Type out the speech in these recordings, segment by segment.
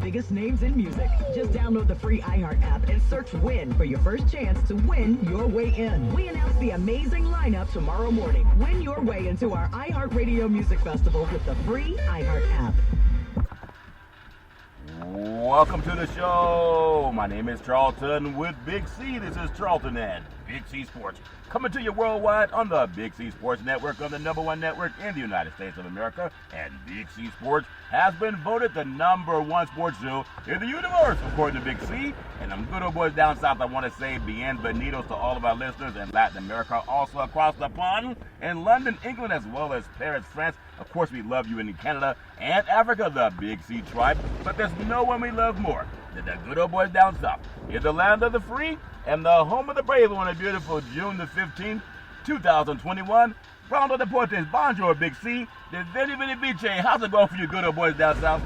biggest names in music. Just download the free iHeart app and search WIN for your first chance to win your way in. We announce the amazing lineup tomorrow morning. Win your way into our iHeartRadio Music Festival with the free iHeart app. Welcome to the show. My name is Charlton with Big C. This is Charlton and Big C Sports. Coming to you worldwide on the Big C Sports Network, on the #1 network in the United States of America. And Big C Sports has been voted the #1 sports show in the universe, according to Big C. And them good old boys down south, I want to say bienvenidos to all of our listeners in Latin America, also across the pond, in London, England, as well as Paris, France. Of course, we love you in Canada and Africa, the Big C tribe. But there's no one we love more than the good old boys down south, in the land of the free and the home of the brave on a beautiful June the 15th, 2021. Round of the Deportes, bonjour, Big C. The very, very biche. How's it going for you good old boys down south?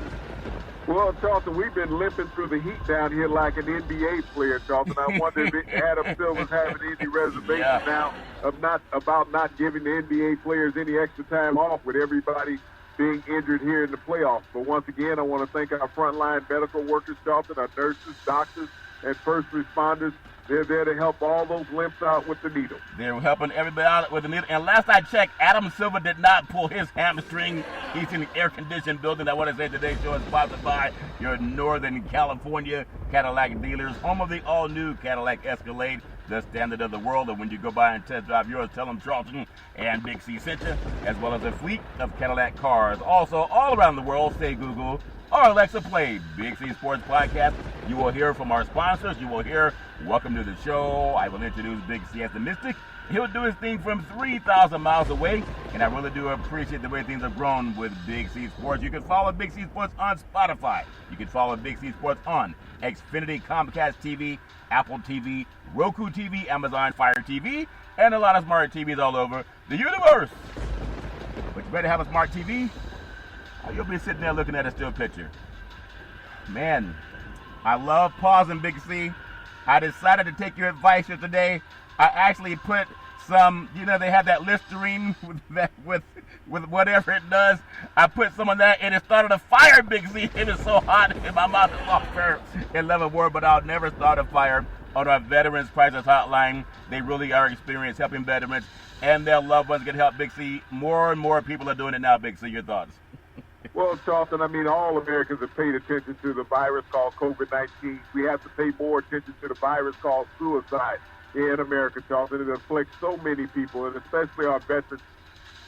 Well, Charlton, we've been limping through the heat down here like an NBA player, Charlton. I wonder if Adam Silver's having any reservations now of not giving the NBA players any extra time off with everybody being injured here in the playoffs. But once again, I want to thank our frontline medical workers, Charlton, our nurses, doctors, and first responders. They're there to help all those limps out with the needle. They're helping everybody out with the needle. And last I checked, Adam Silver did not pull his hamstring. He's in the air-conditioned building. I want to say today's show is sponsored by your Northern California Cadillac dealers, home of the all-new Cadillac Escalade, the standard of the world. And when you go by and test drive yours, tell them Charlton and Big C sent you, as well as a fleet of Cadillac cars. Also, all around the world, say Google or Alexa, play Big C Sports Podcast. You will hear from our sponsors. You will hear Welcome to the Show. I will introduce Big C as the Mystic. He'll do his thing from 3,000 miles away, and I really do appreciate the way things have grown with Big C Sports. You can follow Big C Sports on Spotify. You can follow Big C Sports on Xfinity, Comcast TV, Apple TV, Roku TV, Amazon Fire TV, and a lot of smart TVs all over the universe. But you better have a smart TV. You'll be sitting there looking at a still picture. Man, I love pausing, Big C. I decided to take your advice here today. I actually put some, they have that Listerine with whatever it does. I put some of that and it started a fire, Big C. It is so hot in my mouth is off for 11 word, but I'll never start a fire on our Veterans Crisis Hotline. They really are experienced helping veterans and their loved ones get help, Big C. More and more people are doing it now, Big C. Your thoughts? Well, Charlton, all Americans have paid attention to the virus called COVID-19. We have to pay more attention to the virus called suicide in America, Charlton. It afflicts so many people, and especially our veterans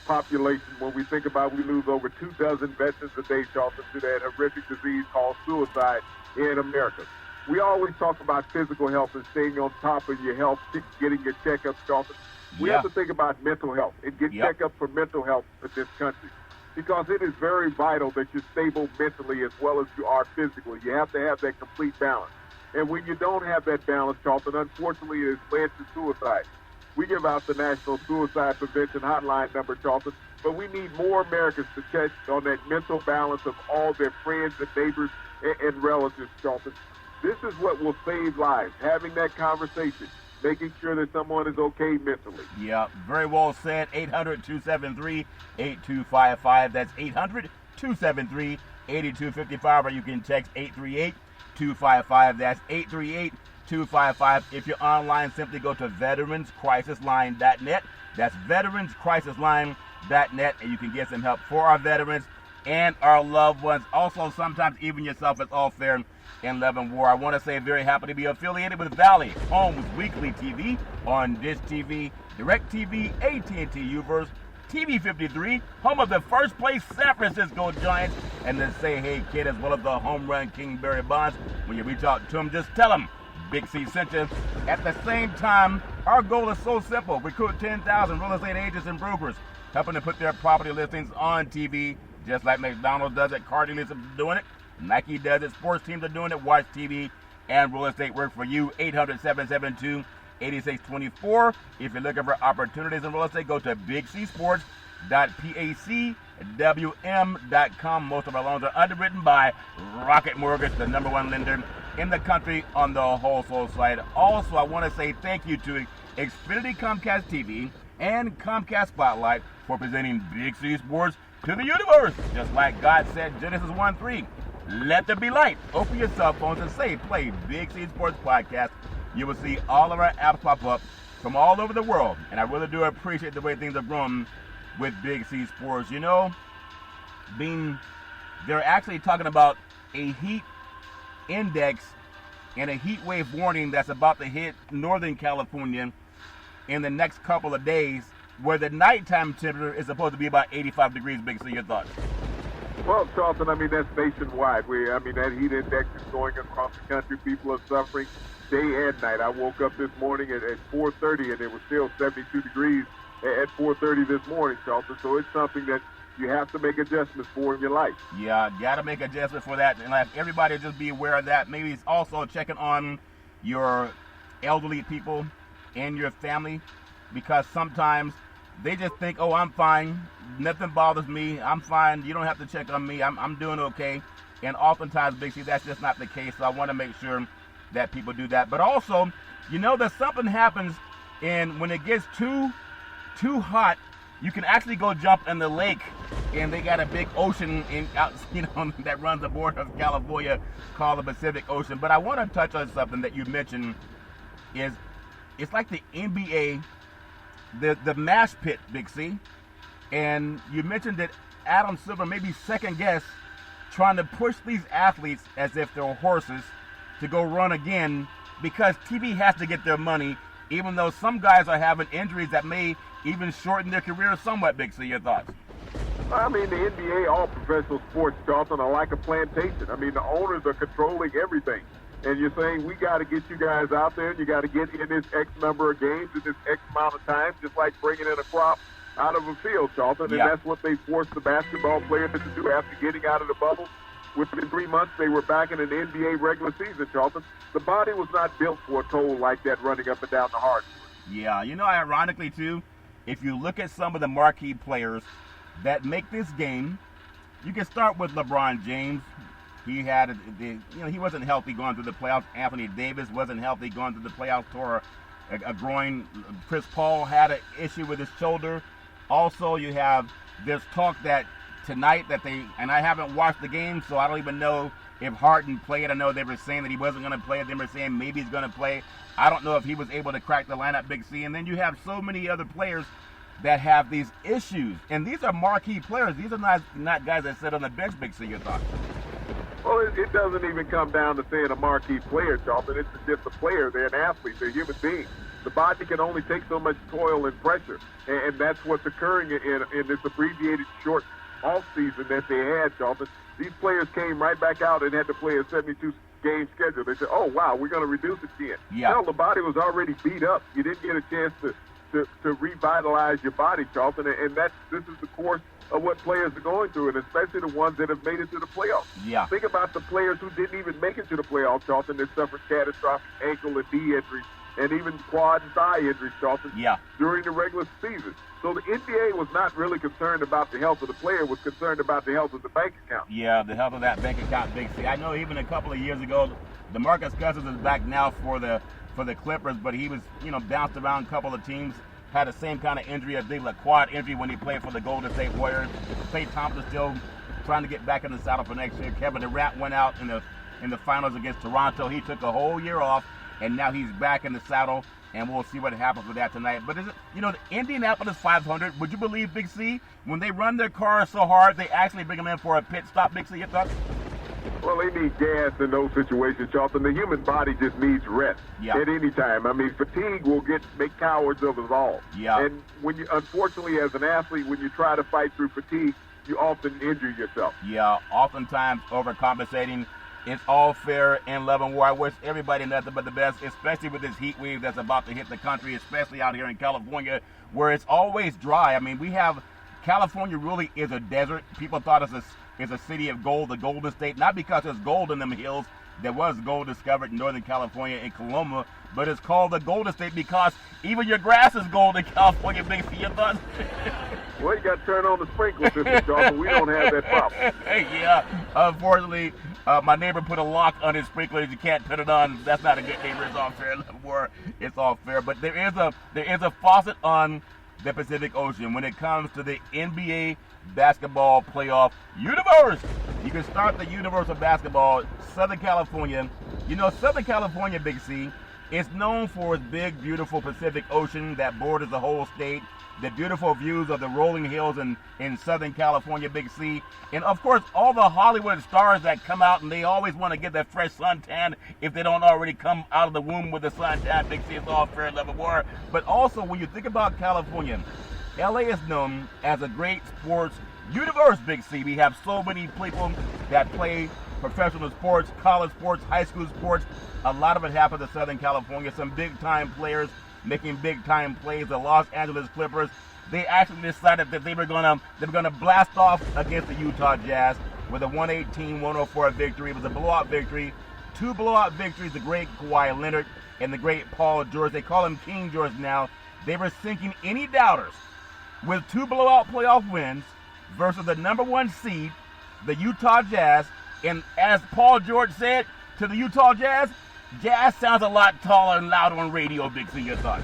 population. When we think about we lose over 24 veterans a day, Charlton, to that horrific disease called suicide in America. We always talk about physical health and staying on top of your health, getting your checkups, Charlton. We have to think about mental health and get checkups for mental health in this country, because it is very vital that you're stable mentally as well as you are physically. You have to have that complete balance. And when you don't have that balance, Charlton, unfortunately, it led to suicide. We give out the National Suicide Prevention Hotline number, Charlton, but we need more Americans to check on that mental balance of all their friends and neighbors and relatives, Charlton. This is what will save lives, having that conversation, making sure that someone is okay mentally. Yeah, very well said. 800-273-8255. That's 800-273-8255, or you can text 838-255. That's 838-255. If you're online, simply go to veteranscrisisline.net. That's veteranscrisisline.net, and you can get some help for our veterans and our loved ones. Also, sometimes even yourself, it's all fair in love and war. I want to say very happy to be affiliated with Valley Homes Weekly TV on Dish TV, DirecTV, AT&T Uverse, TV 53, home of the first place San Francisco Giants, and then Say Hey Kid, as well as the home run King Barry Bonds. When you reach out to them, just tell them Big C sent you. At the same time, our goal is so simple: recruit 10,000 real estate agents and brokers, helping to put their property listings on TV, just like McDonald's does it, car dealers are doing it, Nike does it, sports teams are doing it. Watch TV and real estate work for you. 800-772-8624. If you're looking for opportunities in real estate, go to bigcsports.pacwm.com. Most of our loans are underwritten by Rocket Mortgage, the #1 lender in the country on the wholesale side. Also, I want to say thank you to Xfinity Comcast TV and Comcast Spotlight for presenting Big C Sports to the universe. Just like God said, Genesis 1:3, Let there be light. Open your cell phones and say, play Big C Sports Podcast. You will see all of our apps pop up from all over the world. And I really do appreciate the way things have grown with Big C Sports. You know, they're actually talking about a heat index and a heat wave warning that's about to hit Northern California in the next couple of days, where the nighttime temperature is supposed to be about 85 degrees. Big C, your thoughts? Well, Charlton, I mean, that's nationwide. That heat index is going across the country. People are suffering day and night. I woke up this morning at 4:30, and it was still 72 degrees at 4:30 this morning, Charlton. So it's something that you have to make adjustments for in your life. Yeah, got to make adjustments for that. And let everybody just be aware of that. Maybe it's also checking on your elderly people and your family, because sometimes they just think, oh, I'm fine. Nothing bothers me. I'm fine. You don't have to check on me. I'm doing okay. And oftentimes, Big C, that's just not the case. So I want to make sure that people do that. But also, you know that something happens when it gets too hot, you can actually go jump in the lake, and they got a big ocean that runs the border of California called the Pacific Ocean. But I want to touch on something that you mentioned. It's like the NBA, the mash pit, Big C. And you mentioned that Adam Silver maybe second guess trying to push these athletes as if they're horses to go run again, because TV has to get their money, even though some guys are having injuries that may even shorten their career somewhat. Big C, your thoughts? I mean, the NBA, all professional sports, Charlton, are like a plantation. I mean, the owners are controlling everything. And you're saying, we got to get you guys out there, and you got to get in this X number of games in this X amount of time, just like bringing in a crop out of a field, Charlton. And that's what they forced the basketball players to do after getting out of the bubble. Within 3 months, they were back in an NBA regular season, Charlton. The body was not built for a toll like that running up and down the hardwood. Yeah, you know, ironically, too, if you look at some of the marquee players that make this game, you can start with LeBron James. He had, he wasn't healthy going through the playoffs. Anthony Davis wasn't healthy going through the playoffs, tore a groin. Chris Paul had an issue with his shoulder. Also, you have this talk that tonight and I haven't watched the game, so I don't even know if Harden played. I know they were saying that he wasn't going to play. They were saying maybe he's going to play. I don't know if he was able to crack the lineup, Big C. And then you have so many other players that have these issues. And these are marquee players. These are not guys that sit on the bench, Big C, your thoughts? Well, it doesn't even come down to saying a marquee player, Charlton. It's just a player. They're an athlete. They're human beings. The body can only take so much toil and pressure. And that's what's occurring in this abbreviated short off-season that they had, Charlton. These players came right back out and had to play a 72-game schedule. They said, oh, wow, we're going to reduce it again. Yeah. No, the body was already beat up. You didn't get a chance to revitalize your body, Charlton. And this is the course of what players are going through, and especially the ones that have made it to the playoffs. Yeah. Think about the players who didn't even make it to the playoffs, Charlton, that suffered catastrophic ankle and knee injuries and even quad and thigh injuries, Charlton, during the regular season. So the NBA was not really concerned about the health of the player, was concerned about the health of the bank account. Yeah, the health of that bank account, Big C. I know even a couple of years ago, DeMarcus Cousins is back now for the Clippers, but he was, bounced around a couple of teams, had the same kind of injury, a quad injury when he played for the Golden State Warriors. Klay Thompson still trying to get back in the saddle for next year. Kevin Durant went out in the finals against Toronto. He took a whole year off, and now he's back in the saddle, and we'll see what happens with that tonight. But the Indianapolis 500, would you believe, Big C, when they run their cars so hard, they actually bring them in for a pit stop, Big C, your thoughts? Well, they need gas in those situations, Charlton. The human body just needs rest at any time. I mean, fatigue will make cowards of us all. Yeah. And unfortunately, as an athlete, when you try to fight through fatigue, you often injure yourself. Yeah, oftentimes overcompensating. It's all fair in love and war. I wish everybody nothing but the best, especially with this heat wave that's about to hit the country, especially out here in California, where it's always dry. I mean, California really is a desert. People thought it's a city of gold, the Golden State, not because there's gold in them hills. There was gold discovered in Northern California in Coloma, but it's called the Golden State because even your grass is gold in California, Big C. Your thoughts? Well, you got to turn on the sprinkler system, Charlton. We don't have that problem. Yeah, unfortunately, my neighbor put a lock on his sprinklers. You can't turn it on. That's not a good neighbor. It's all fair. It's all fair. But there is a faucet on the Pacific Ocean when it comes to the NBA basketball playoff universe. You can start the universe of basketball, Southern California. You know, Southern California, Big C, is known for its big, beautiful Pacific Ocean that borders the whole state, the beautiful views of the rolling hills in Southern California, Big C, and of course all the Hollywood stars that come out and they always want to get that fresh suntan if they don't already come out of the womb with the suntan. Big C, is all fair and level war. But also when you think about California, LA is known as a great sports universe, Big C. We have so many people that play professional sports, college sports, high school sports. A lot of it happens in Southern California. Some big time players making big time plays. The Los Angeles Clippers, they actually decided that they were gonna blast off against the Utah Jazz with a 118-104 victory. It was a blowout victory. 2 blowout victories, the great Kawhi Leonard and the great Paul George. They call him King George now. They were sinking any doubters with 2 blowout playoff wins versus the number 1 seed, the Utah Jazz. And as Paul George said to the Utah Jazz, Jazz sounds a lot taller and louder on radio. Big C, your thoughts?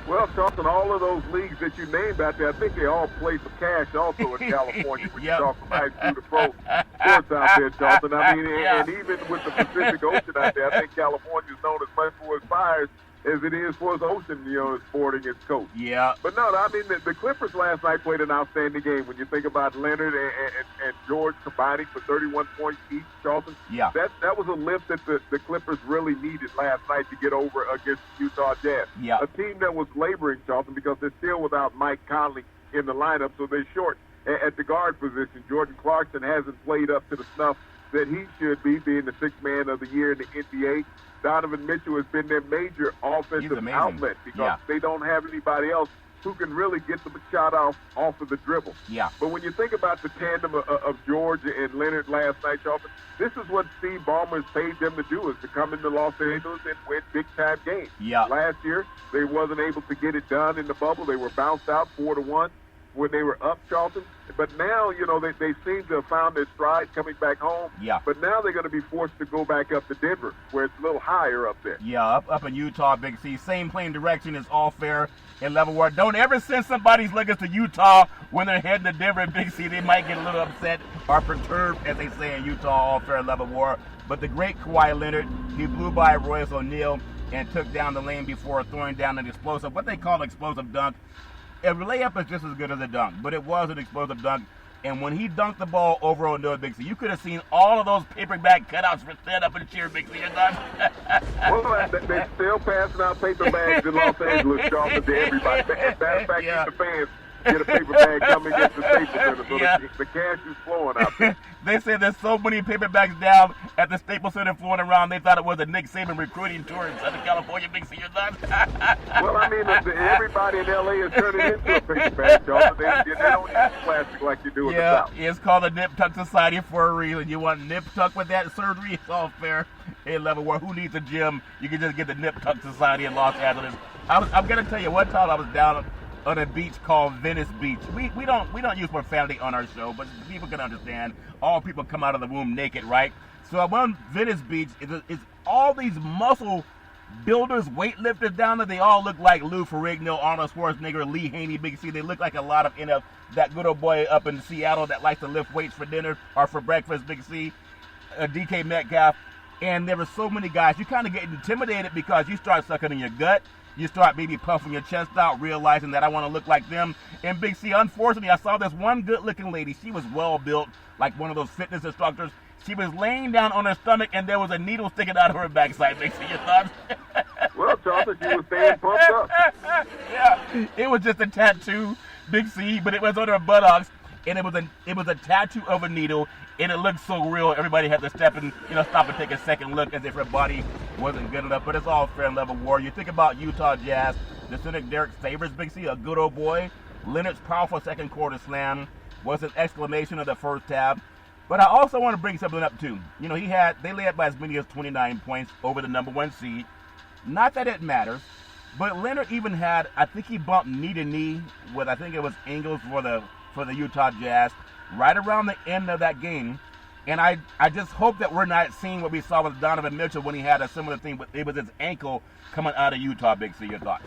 Well, Charlton, all of those leagues that you named out there, I think they all play for cash also in California when you talk from high school to pro sports out there, Charlton. I mean, and even with the Pacific Ocean out there, I think California is known as much for its fires as it is for its ocean, sporting its coast. Yeah. But no, I mean, the Clippers last night played an outstanding game. When you think about Leonard and George combining for 31 points each, Charlton, yeah, that was a lift that the Clippers really needed last night to get over against the Utah Jazz. Yeah. A team that was laboring, Charlton, because they're still without Mike Conley in the lineup, so they're short at the guard position. Jordan Clarkson hasn't played up to the snuff that he should be, being the 6th man of the year in the NBA. Donovan Mitchell has been their major offensive outlet because they don't have anybody else who can really get the shot off of the dribble. Yeah. But when you think about the tandem of George and Leonard last night, Charlton, this is what Steve Ballmer has paid them to do, is to come into Los Angeles and win big-time games. Yeah. Last year, they wasn't able to get it done in the bubble. They were bounced out 4-1 when they were up, Charlton. But now, they seem to have found their stride coming back home. Yeah. But now they're going to be forced to go back up to Denver, where it's a little higher up there. Yeah, up in Utah, Big C. Same playing direction is all fair and level war. Don't ever send somebody's luggage to Utah when they're heading to Denver, Big C. They might get a little upset or perturbed, as they say in Utah, all fair and level war. But the great Kawhi Leonard, he blew by Royce O'Neal and took down the lane before throwing down an explosive, what they call an explosive dunk. A layup is just as good as a dunk, but it was an explosive dunk. And when he dunked the ball over O'Neal, Big C, you could have seen all of those paperback cutouts for stand up and cheer, Big C. You're done. Well, they're still passing out paper bags in Los Angeles, Charlton, to everybody. Matter of fact, the fans get a paper bag coming into the Staples Center, so the cash is flowing out there. They said there's so many paper bags down at the Staples Center flowing around, they thought it was a Nick Saban recruiting tour in Southern California. Big C, you're done. Well, I mean, everybody in L.A. is turning into a paper bag, Charlton. They don't use plastic like you do in the South. It's called the Nip Tuck Society for a reason. You want Nip Tuck with that surgery? It's all fair. Hey, level war. Who needs a gym? You can just get the Nip Tuck Society in Los Angeles. I'm going to tell you, one time I was down on a beach called Venice Beach. We don't use profanity on our show, but people can understand. All people come out of the womb naked, right? So on Venice Beach, it's all these muscle builders, weightlifters down there. They all look like Lou Ferrigno, Arnold Schwarzenegger, Lee Haney, Big C. They look like a lot of that good old boy up in Seattle that likes to lift weights for dinner or for breakfast, Big C, DK Metcalf. And there were so many guys. You kind of get intimidated because you start sucking in your gut. You start maybe puffing your chest out, realizing that I want to look like them. And Big C, unfortunately, I saw this one good-looking lady. She was well-built, like one of those fitness instructors. She was laying down on her stomach, and there was a needle sticking out of her backside. Big C, your thoughts? Well, Charlton, she was staying pumped up. Yeah, it was just a tattoo, Big C, but it was on her buttocks, and it was a tattoo of a needle, and it looked so real. Everybody had to stop and take a second look as if her body wasn't good enough. But it's all fair and level war. You think about Utah Jazz, the Cynic Derek Favors, Big C, a good old boy. Leonard's powerful second quarter slam was an exclamation of the first half. But I also want to bring something up too. They led by as many as 29 points over the number 1 seed. Not that it matters, but Leonard even had, I think he bumped knee to knee with, I think it was Ingles for the Utah Jazz right around the end of that game. And I just hope that we're not seeing what we saw with Donovan Mitchell when he had a similar thing, but it was his ankle coming out of Utah. Big C, your thoughts?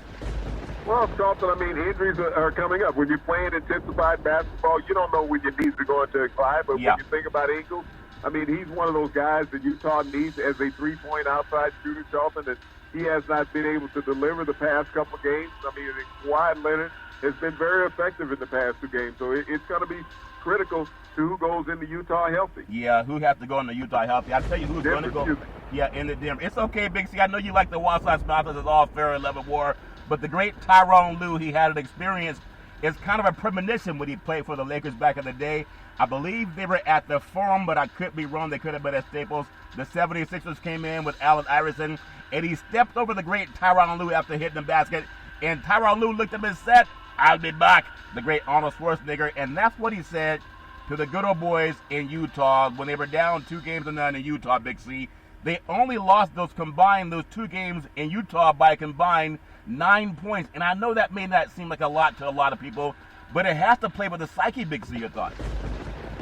Well, Charlton, I mean, injuries are coming up. When you're playing intensified basketball, you don't know when your knees are going to decline. But Yeah. when you think about Ingles, I mean, he's one of those guys that Utah needs as a three-point outside shooter, Charlton, and he has not been able to deliver the past couple of games. I mean, Kawhi Leonard has been very effective in the past two games, so it's going to be critical to who goes into Utah healthy. Yeah, who has to go into Utah healthy? I'll tell you who's going to go. Yeah, into Denver. It's okay, Big C. I know you like the Wasatch Mountains. It's all fair in love and war. But the great Tyronn Lue, he had an experience. It's kind of a premonition when he played for the Lakers back in the day. I believe they were at the Forum, but I could be wrong. They could have been at Staples. The 76ers came in with Allen Iverson, and he stepped over the great Tyronn Lue after hitting the basket. And Tyronn Lue looked at him and said, "I'll be back." The great Arnold Schwarzenegger. And that's what he said to the good old boys in Utah when they were down 2-0 in Utah, Big C. They only lost those 2 games in Utah by a combined 9 points. And I know that may not seem like a lot to a lot of people, but it has to play with the psyche, Big C, your thoughts.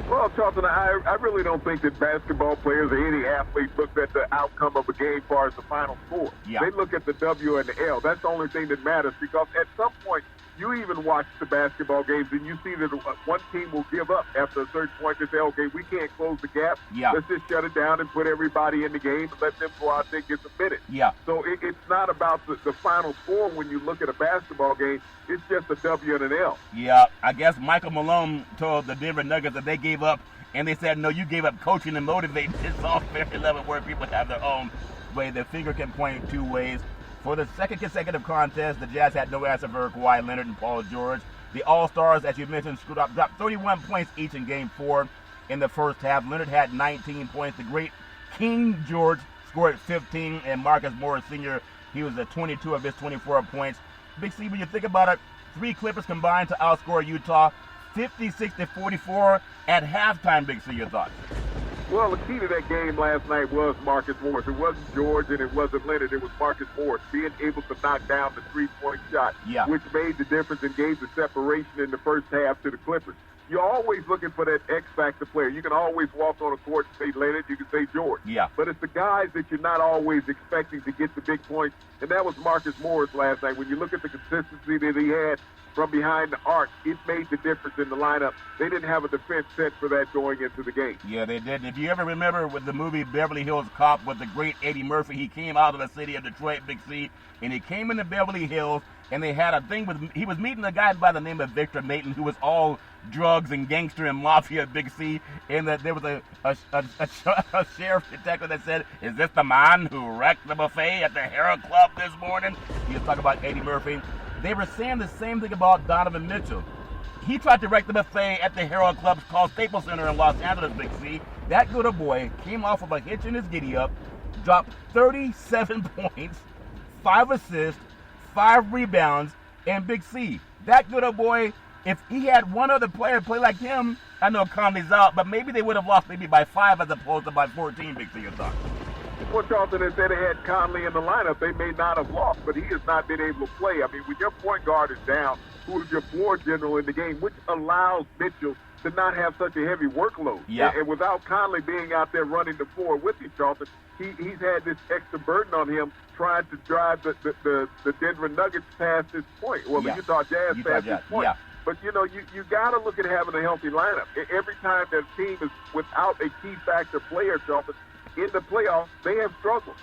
Well, Charlton, I really don't think that basketball players or any athlete looks at the outcome of a game as far as the final score. Yeah. They look at the W and the L. That's the only thing that matters, because at some point you even watch the basketball games and you see that one team will give up after a certain point. They say, okay, we can't close the gap. Yeah. Let's just shut it down and put everybody in the game and let them go out there and get the minute. Yeah. So it's not about the final score when you look at a basketball game. It's just a W and an L. Yeah, I guess Michael Malone told the Denver Nuggets that they gave up, and they said, no, you gave up coaching and motivating. It's all fair level where people have their own way. Their finger can point 2 ways. For the second consecutive contest, the Jazz had no answer for Kawhi Leonard and Paul George. The All-Stars, as you mentioned, dropped 31 points each in Game 4 in the first half. Leonard had 19 points. The great King George scored 15, and Marcus Morris Sr., he was at 22 of his 24 points. Big C, when you think about it, 3 Clippers combined to outscore Utah 56-44 at halftime. Big C, your thoughts? Well, the key to that game last night was Marcus Morris. It wasn't George and it wasn't Leonard. It was Marcus Morris being able to knock down the three-point shot, Yeah. which made the difference and gave the separation in the first half to the Clippers. You're always looking for that X-factor player. You can always walk on a court and say Leonard, you can say George. Yeah. But it's the guys that you're not always expecting to get the big points, and that was Marcus Morris last night. When you look at the consistency that he had from behind the arc, it made the difference in the lineup. They didn't have a defense set for that going into the game. Yeah, they did. If you ever remember with the movie Beverly Hills Cop with the great Eddie Murphy, he came out of the city of Detroit, Big C, and he came into Beverly Hills, and they had a thing with, he was meeting a guy by the name of Victor Maton, who was all drugs and gangster and mafia, Big C, and that there was a sheriff detective that said, "Is this the man who wrecked the buffet at the Herald Club this morning?" He was talking about Eddie Murphy. They were saying the same thing about Donovan Mitchell. He tried to wreck the buffet at the Herald Club called Staples Center in Los Angeles, Big C. That good boy came off of a hitch in his giddy-up, dropped 37 points, 5 assists, 5 rebounds, and Big C. That good boy, if he had one other player play like him, I know Conley's out, but maybe they would have lost maybe by 5 as opposed to by 14, Big C, your thought. Well, Charlton, if they had Conley in the lineup, they may not have lost, but he has not been able to play. I mean, when your point guard is down, who is your floor general in the game, which allows Mitchell to not have such a heavy workload. Yeah. And without Conley being out there running the floor with you, Charlton, he's had this extra burden on him trying to drive the Denver Nuggets past this point. Well, Yeah. the Utah Jazz past this point. Yeah. But, you got to look at having a healthy lineup. Every time that team is without a key factor player, Charlton, in the playoffs, they have struggled.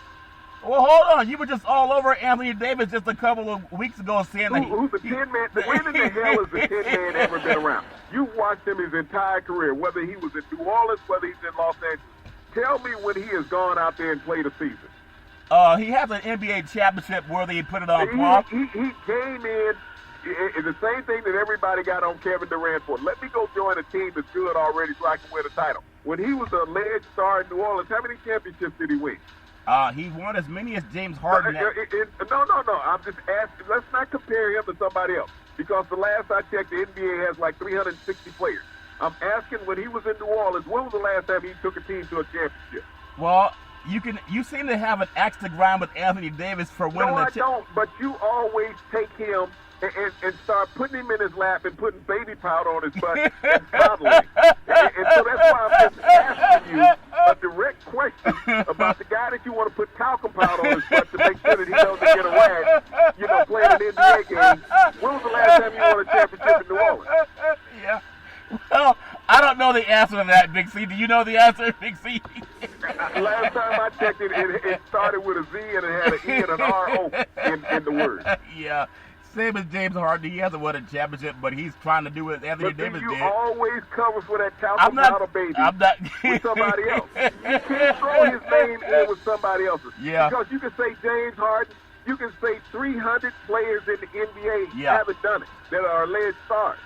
Well, hold on. You were just all over Anthony Davis just a couple of weeks ago saying that Who's the 10-man? When in the hell has the 10-man ever been around? You've watched him his entire career, whether he was in New Orleans, whether he's in Los Angeles. Tell me when he has gone out there and played a season. He has an NBA championship where he put it on par. He came in. It's the same thing that everybody got on Kevin Durant for. Let me go join a team that's good already so I can win a title. When he was a alleged star in New Orleans, how many championships did he win? He won as many as James Harden. No. I'm just asking. Let's not compare him to somebody else. Because the last I checked, the NBA has like 360 players. I'm asking, when he was in New Orleans, when was the last time he took a team to a championship? Well, you seem to have an axe to grind with Anthony Davis for winning No, the I don't. But you always take him and start putting him in his lap and putting baby powder on his butt and coddling. And so that's why I'm just asking you, a direct question about the guy that you want to put talcum powder on his butt to make sure that he doesn't get a rag, playing an NBA game. When was the last time you won a championship in New Orleans? Yeah. Well, I don't know the answer to that, Big C. Do you know the answer, Big C? Last time I checked it started with a Z and it had an E and an R-O in the word. Yeah. Same as James Harden. He hasn't won a championship, but he's trying to do what Anthony Davis did. You always cover for that talcum powder baby I'm not with somebody else. You can't throw his name in with somebody else's. Yeah. Because you can say James Harden, you can say 300 players in the NBA haven't done it that are alleged stars.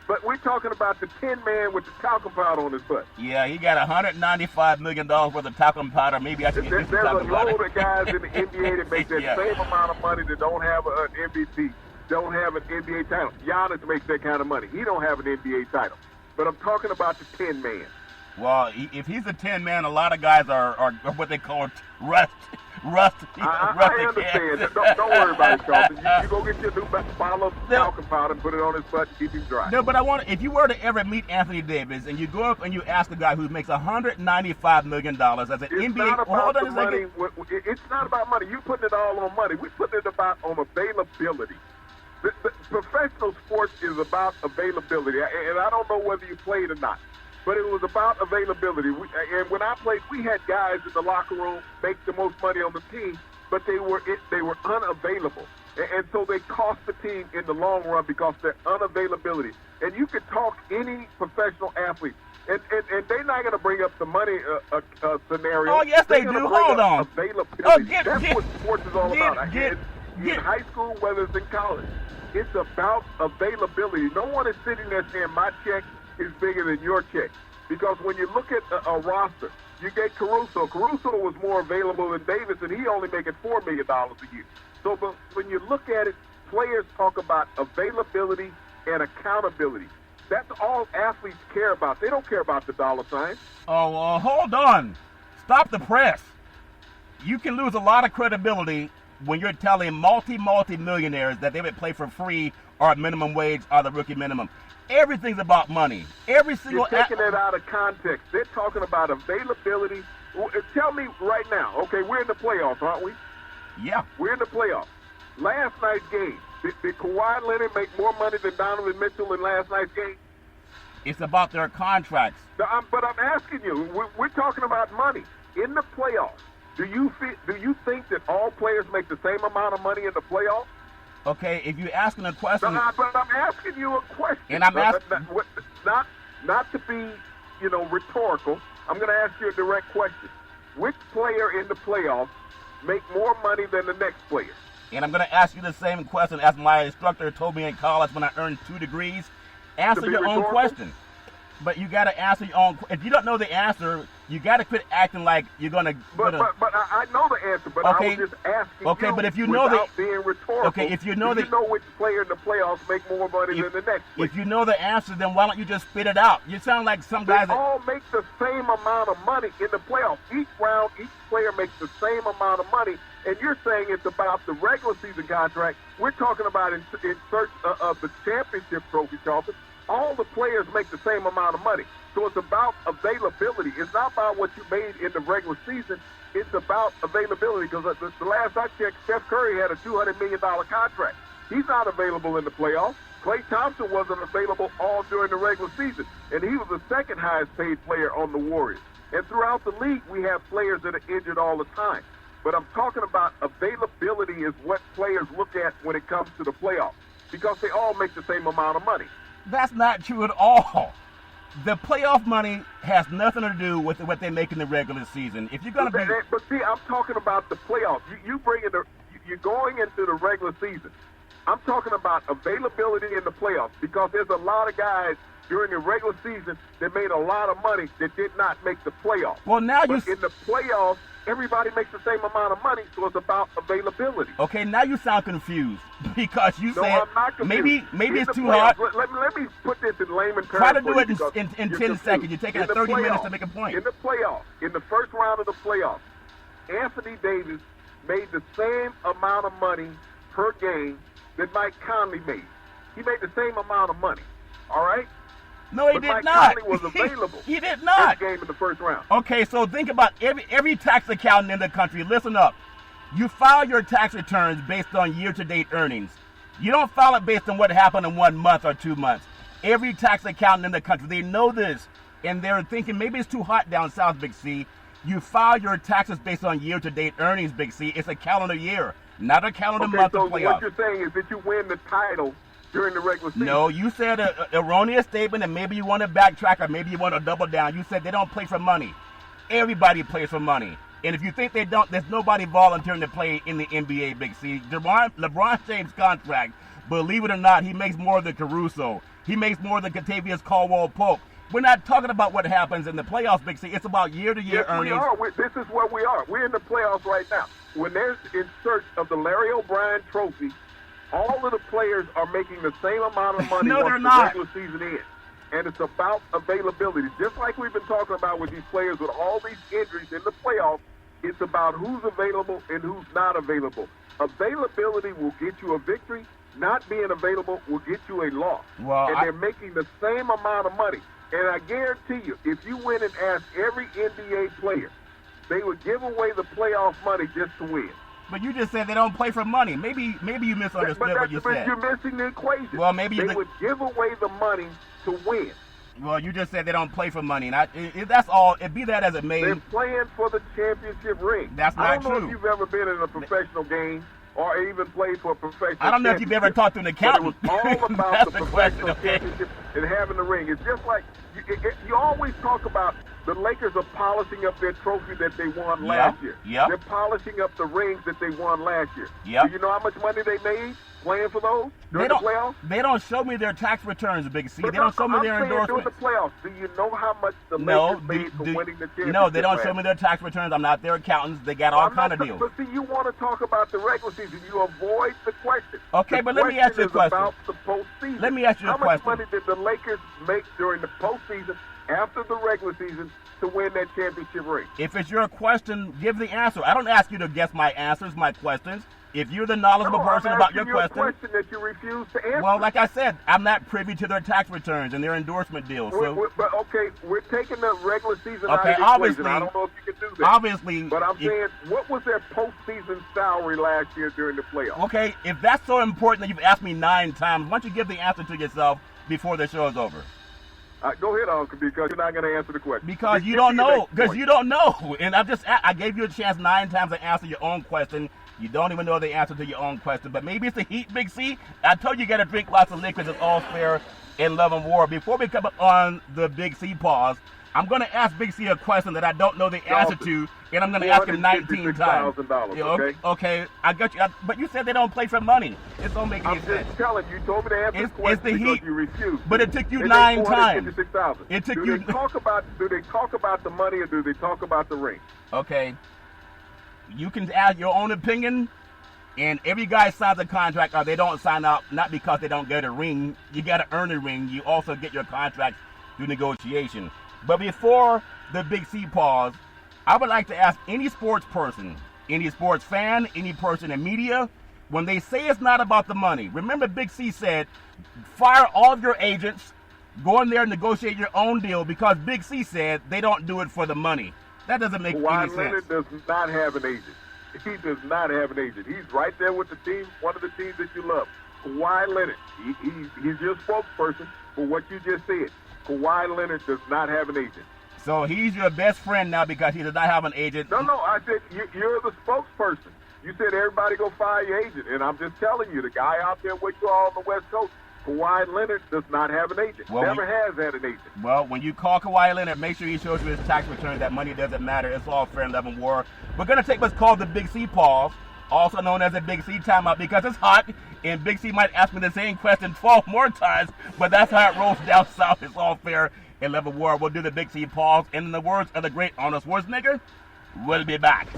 But we're talking about the 10-man with the talcum powder on his butt. Yeah, he got $195 million worth of talcum powder. Maybe I should get this There's talcum a powder. load of guys in the NBA that make that same amount of money that don't have an MVP, don't have an NBA title. Giannis makes that kind of money. He don't have an NBA title. But I'm talking about the 10-man. Well, if he's a 10-man, a lot of guys are what they call rust. I understand. Don't worry about it, Charlton. You go get your new bottle of talcum powder and put it on his butt and keep him dry. No, but if you were to ever meet Anthony Davis and you go up and you ask a guy who makes $195 million as an NBA, not about the money. It's not about money. You're putting it all on money. We're putting it on availability. The professional sports is about availability, and I don't know whether you played or not. But it was about availability. And when I played, we had guys in the locker room make the most money on the team, but they were unavailable. And so they cost the team in the long run because of their unavailability. And you could talk any professional athlete, and they're not going to bring up the money scenario. Oh, yes, they do. Hold on. Availability. That's what sports is all about. In high school, whether it's in college, it's about availability. No one is sitting there saying my check is bigger than your check. Because when you look at a roster, you get Caruso. Caruso was more available than Davis, and he only making $4 million a year. So but when you look at it, players talk about availability and accountability. That's all athletes care about. They don't care about the dollar sign. Oh, hold on. Stop the press. You can lose a lot of credibility when you're telling multi-millionaires that they would play for free or minimum wage or the rookie minimum. Everything's about money. Every single. You're taking it out of context. They're talking about availability. Tell me right now. Okay, we're in the playoffs, aren't we? Yeah. We're in the playoffs. Last night's game. Did Kawhi Leonard make more money than Donovan Mitchell in last night's game? It's about their contracts. But I'm asking you. We're talking about money in the playoffs. Do you think that all players make the same amount of money in the playoffs? Okay, if you're asking a question, but I'm asking you a question, and I'm asking not to be, rhetorical. I'm going to ask you a direct question. Which player in the playoffs make more money than the next player? And I'm going to ask you the same question as my instructor told me in college when I earned 2 degrees. Answer your own question. But you got to answer your own. If you don't know the answer, you got to quit acting like you're gonna. But I know the answer. But okay. I was just asking. Okay, but if you know without being rhetorical. Okay, if you know you know which player in the playoffs make more money than the next player. If you know the answer, then why don't you just spit it out? You sound like some guys. They all make the same amount of money in the playoffs. Each round, each player makes the same amount of money. And you're saying it's about the regular season contract. We're talking about in search of the championship trophy, Charlton. All the players make the same amount of money. So it's about availability. It's not about what you made in the regular season. It's about availability because the last I checked, Steph Curry had a $200 million contract. He's not available in the playoffs. Klay Thompson wasn't available all during the regular season, and he was the second highest paid player on the Warriors. And throughout the league, we have players that are injured all the time. But I'm talking about availability is what players look at when it comes to the playoffs because they all make the same amount of money. That's not true at all. The playoff money has nothing to do with what they make in the regular season. If you're going to be, but see, I'm talking about the playoffs. You're going into the regular season. I'm talking about availability in the playoffs because there's a lot of guys during the regular season that made a lot of money that did not make the playoffs. Well, now in the playoffs, everybody makes the same amount of money, so it's about availability. Okay, now you sound confused because you said I'm not confused. maybe it's too hard. Let me put this in layman terms. Try to do it in 10 seconds. You're taking 30 minutes to make a point. In the playoffs, in the first round of the playoffs, Anthony Davis made the same amount of money per game that Mike Conley made. He made the same amount of money, all right? No, he but did Mike not. Conley was available. He did not. This game in the first round. Okay, so think about every tax accountant in the country. Listen up. You file your tax returns based on year-to-date earnings. You don't file it based on what happened in 1 month or 2 months. Every tax accountant in the country, they know this, and they're thinking maybe it's too hot down south, Big C. You file your taxes based on year-to-date earnings, Big C. It's a calendar year, not a calendar month so of playoffs. What you're saying is that you win the title during the regular season. No, you said an erroneous statement, and maybe you want to backtrack or maybe you want to double down. You said they don't play for money. Everybody plays for money. And if you think they don't, there's nobody volunteering to play in the NBA, Big C. LeBron James' contract, believe it or not, he makes more than Caruso. He makes more than Kentavious Caldwell-Pope. We're not talking about what happens in the playoffs, Big C. It's about year-to-year earnings. We are. This is where we are. We're in the playoffs right now. When they're in search of the Larry O'Brien Trophy, all of the players are making the same amount of money No, they're once not. the regular season ends. And it's about availability. Just like we've been talking about with these players with all these injuries in the playoffs, it's about who's available and who's not available. Availability will get you a victory. Not being available will get you a loss. Well, and they're making the same amount of money. And I guarantee you, if you went and asked every NBA player, they would give away the playoff money just to win. But you just said they don't play for money. Maybe you misunderstood what you said. But you're missing the equation. Well, maybe they would give away the money to win. Well, you just said they don't play for money, and that's all. It be that as it may. They're playing for the championship ring. That's not I don't know true. if you've ever been in a professional game or even played for a professional I don't know if you've ever talked to an accountant. But it was all about That's the the professional question, okay? championship and having the ring. It's just like you always talk about the Lakers are polishing up their trophy that they won last year. Yep. They're polishing up the rings that they won last year. Yep. Do you know how much money they made playing for those during the playoffs? They don't show me their tax returns, Big C. But They don't show me their during endorsements. the playoffs. Do you know how much the Lakers made for winning the championship? No, they don't show last me their tax returns. I'm not their accountants. They got all kind of deals. But see, you want to talk about the regular season. You avoid the question. Okay, but let me ask you a question. About the postseason. Let me ask you a question. How much money did the Lakers make during the postseason after the regular season to win that championship ring? If it's your question, give the answer. I don't ask you to guess my answers, my questions. If you're the knowledgeable person about your question. I'm asking you a question that you refuse to answer. Well, like I said, I'm not privy to their tax returns and their endorsement deals. But okay, we're taking the regular season out Okay, of the obviously, equation. I don't know if you can do that. Obviously. But I'm saying, what was their postseason salary last year during the playoffs? Okay, if that's so important that you've asked me 9 times, why don't you give the answer to yourself before the show is over? Go ahead, Uncle, because you're not going to answer the question. Because you don't know. Because you don't know. And I gave you a chance 9 times to answer your own question. You don't even know the answer to your own question. But maybe it's the heat, Big C. I told you got to drink lots of liquids. It's all fair in love and war. Before we come up on the Big C pause, I'm going to ask Big C a question that I don't know the answer to, and I'm going to ask him 19 times. $456,000, okay, I got you. But you said they don't play for money. It don't make any sense. I'm just telling you. You told me to answer the question because you refused. But it took you 9 times. It took you. Do they talk about the money or do they talk about the ring? Okay. You can add your own opinion, and every guy signs a contract or they don't sign up, not because they don't get a ring. You got to earn a ring. You also get your contract through negotiation. But before the Big C pause, I would like to ask any sports person, any sports fan, any person in media, when they say it's not about the money, remember Big C said, fire all of your agents, go in there and negotiate your own deal, because Big C said they don't do it for the money. That doesn't make any sense. Kawhi Leonard does not have an agent. He does not have an agent. He's right there with the team, one of the teams that you love. Kawhi Leonard, he's your spokesperson for what you just said. Kawhi Leonard does not have an agent. So he's your best friend now because he does not have an agent? No, I said you're the spokesperson. You said everybody go fire your agent, and I'm just telling you, the guy out there with you all on the West Coast, Kawhi Leonard does not have an agent. Never has had an agent. Well, when you call Kawhi Leonard, make sure he shows you his tax return. That money doesn't matter. It's all fair and love and war. We're going to take what's called the Big C pause, also known as the Big C timeout, because it's hot, and Big C might ask me the same question 12 more times, but that's how it rolls down south. It's all fair and love and war. We'll do the Big C pause, and in the words of the great Arnold Schwarzenegger, we'll be back.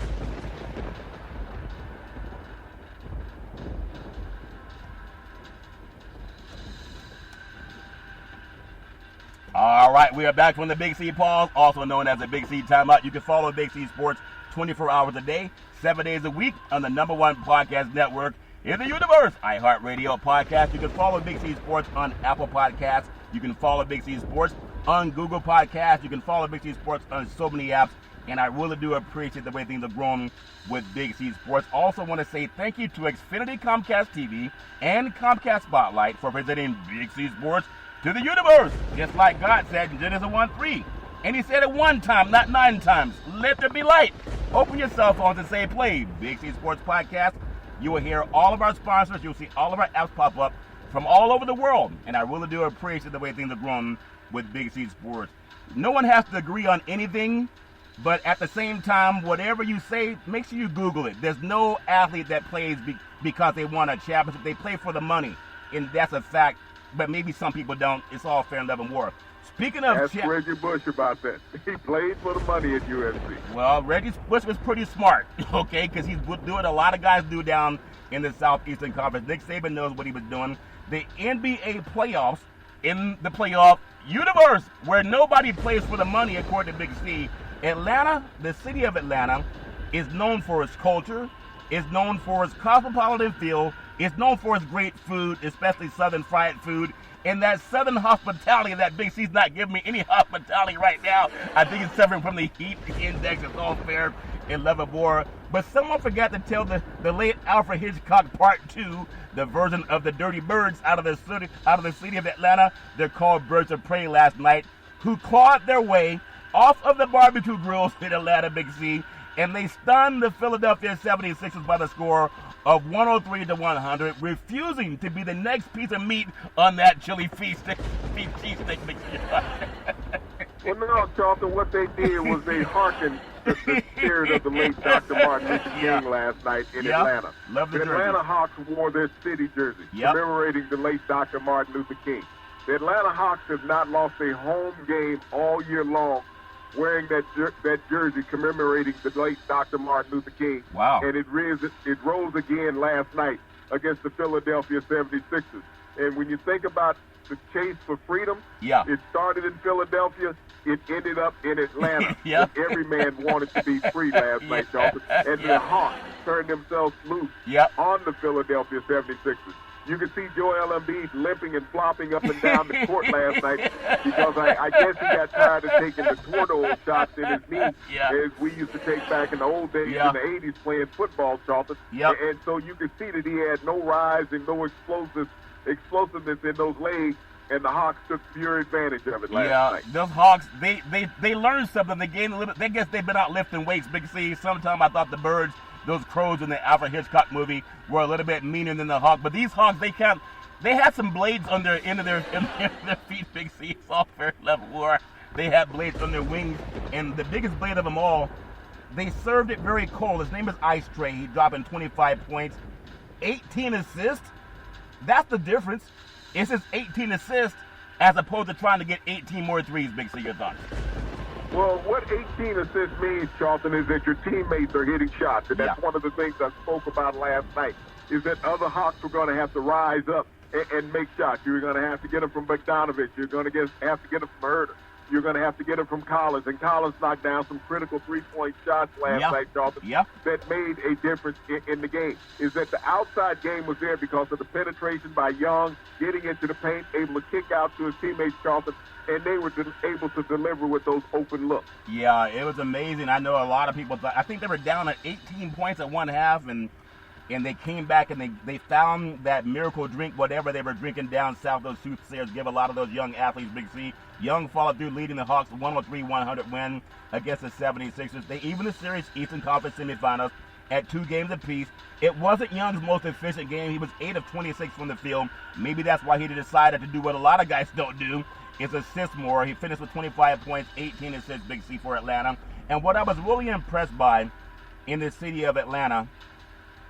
All right, we are back from the Big C pause, also known as the Big C timeout. You can follow Big C Sports 24 hours a day, 7 days a week on the #1 podcast network in the universe, iHeartRadio podcast. You can follow Big C Sports on Apple Podcasts, You can follow Big C Sports on Google Podcasts. You can follow Big C Sports on so many apps. And I really do appreciate the way things have grown with Big C Sports. Also want to say thank you to Xfinity Comcast TV and Comcast Spotlight for presenting Big C Sports to the universe. Just like God said in Genesis 1:3. And he said it one time, not 9 times. Let there be light. Open your cell phones and say play Big C Sports Podcast. You will hear all of our sponsors. You'll see all of our apps pop up from all over the world. And I really do appreciate the way things have grown with Big C Sports. No one has to agree on anything. But at the same time, whatever you say, make sure you Google it. There's no athlete that plays because they won a championship. They play for the money, and that's a fact. But maybe some people don't. It's all fair and love and war. Speaking of... Ask Reggie Bush about that. He played for the money at USC. Well, Reggie Bush was pretty smart, okay, because he's doing a lot of guys do down in the Southeastern Conference. Nick Saban knows what he was doing. The NBA playoffs, in the playoff universe, where nobody plays for the money, according to Big C, Atlanta, the city of Atlanta, is known for its culture, is known for its cosmopolitan feel, is known for its great food, especially Southern fried food, and that Southern hospitality that Big C's not giving me any hospitality right now. I think it's suffering from the heat index. It's all fair and love and war. But someone forgot to tell the late Alfred Hitchcock Part 2, the version of the Dirty Birds out of the city of Atlanta. They're called Birds of Prey last night, who clawed their way off of the barbecue grills in Atlanta, Big C, and they stunned the Philadelphia 76ers by the score of 103-100, refusing to be the next piece of meat on that chili cheesesteak, Big C. Well, no, Charlton, what they did was they hearkened to the spirit of the late Dr. Martin Luther King last night in Atlanta. Love the Atlanta Hawks wore their city jersey, commemorating the late Dr. Martin Luther King. The Atlanta Hawks have not lost a home game all year long, wearing that jersey commemorating the late Dr. Martin Luther King. Wow. And it rose again last night against the Philadelphia 76ers. And when you think about the chase for freedom, it started in Philadelphia, it ended up in Atlanta. Every man wanted to be free last night, Charlton. And the Hawks turned themselves loose on the Philadelphia 76ers. You could see Joel Embiid limping and flopping up and down the court last night because I guess he got tired of taking the tornado shots in his knee as we used to take back in the old days in the 80s playing football, Charlton. And so you could see that he had no rise and no explosiveness in those legs, and the Hawks took pure advantage of it last night. Those Hawks, they learned something. They gained a little. They guess they've been out lifting weights, Big C. Sometime I thought the Birds, those crows in the Alfred Hitchcock movie, were a little bit meaner than the Hawks. But these Hawks, they had some blades on their end of their feet, Big C. It's all fair level war. They had blades on their wings, and the biggest blade of them all, they served it very cold. His name is Ice Tray. He's dropping 25 points, 18 assists. That's the difference. It's just 18 assists as opposed to trying to get 18 more threes, Big C. Your thoughts? Well, what 18 assists means, Charlton, is that your teammates are hitting shots. And that's one of the things I spoke about last night, is that other Hawks were going to have to rise up and make shots. You're going to have to get them from Bogdanovich. You're going to have to get them from Herder. You're going to have to get them from Collins. And Collins knocked down some critical three-point shots last night, Charlton, that made a difference in the game. Is that the outside game was there because of the penetration by Young, getting into the paint, able to kick out to his teammates, Charlton, and they were able to deliver with those open looks. Yeah, it was amazing. I know a lot of people thought, I think they were down at 18 points at one half, and they came back and they found that miracle drink, whatever they were drinking down south. Those soothsayers give a lot of those young athletes, Big C. Young followed through, leading the Hawks 103-100 win against the 76ers. They even the series Eastern Conference semifinals at 2 games apiece. It wasn't Young's most efficient game. He was 8 of 26 from the field. Maybe that's why he decided to do what a lot of guys don't do, is assist more. He finished with 25 points, 18 assists, Big C, for Atlanta. And what I was really impressed by in the city of Atlanta,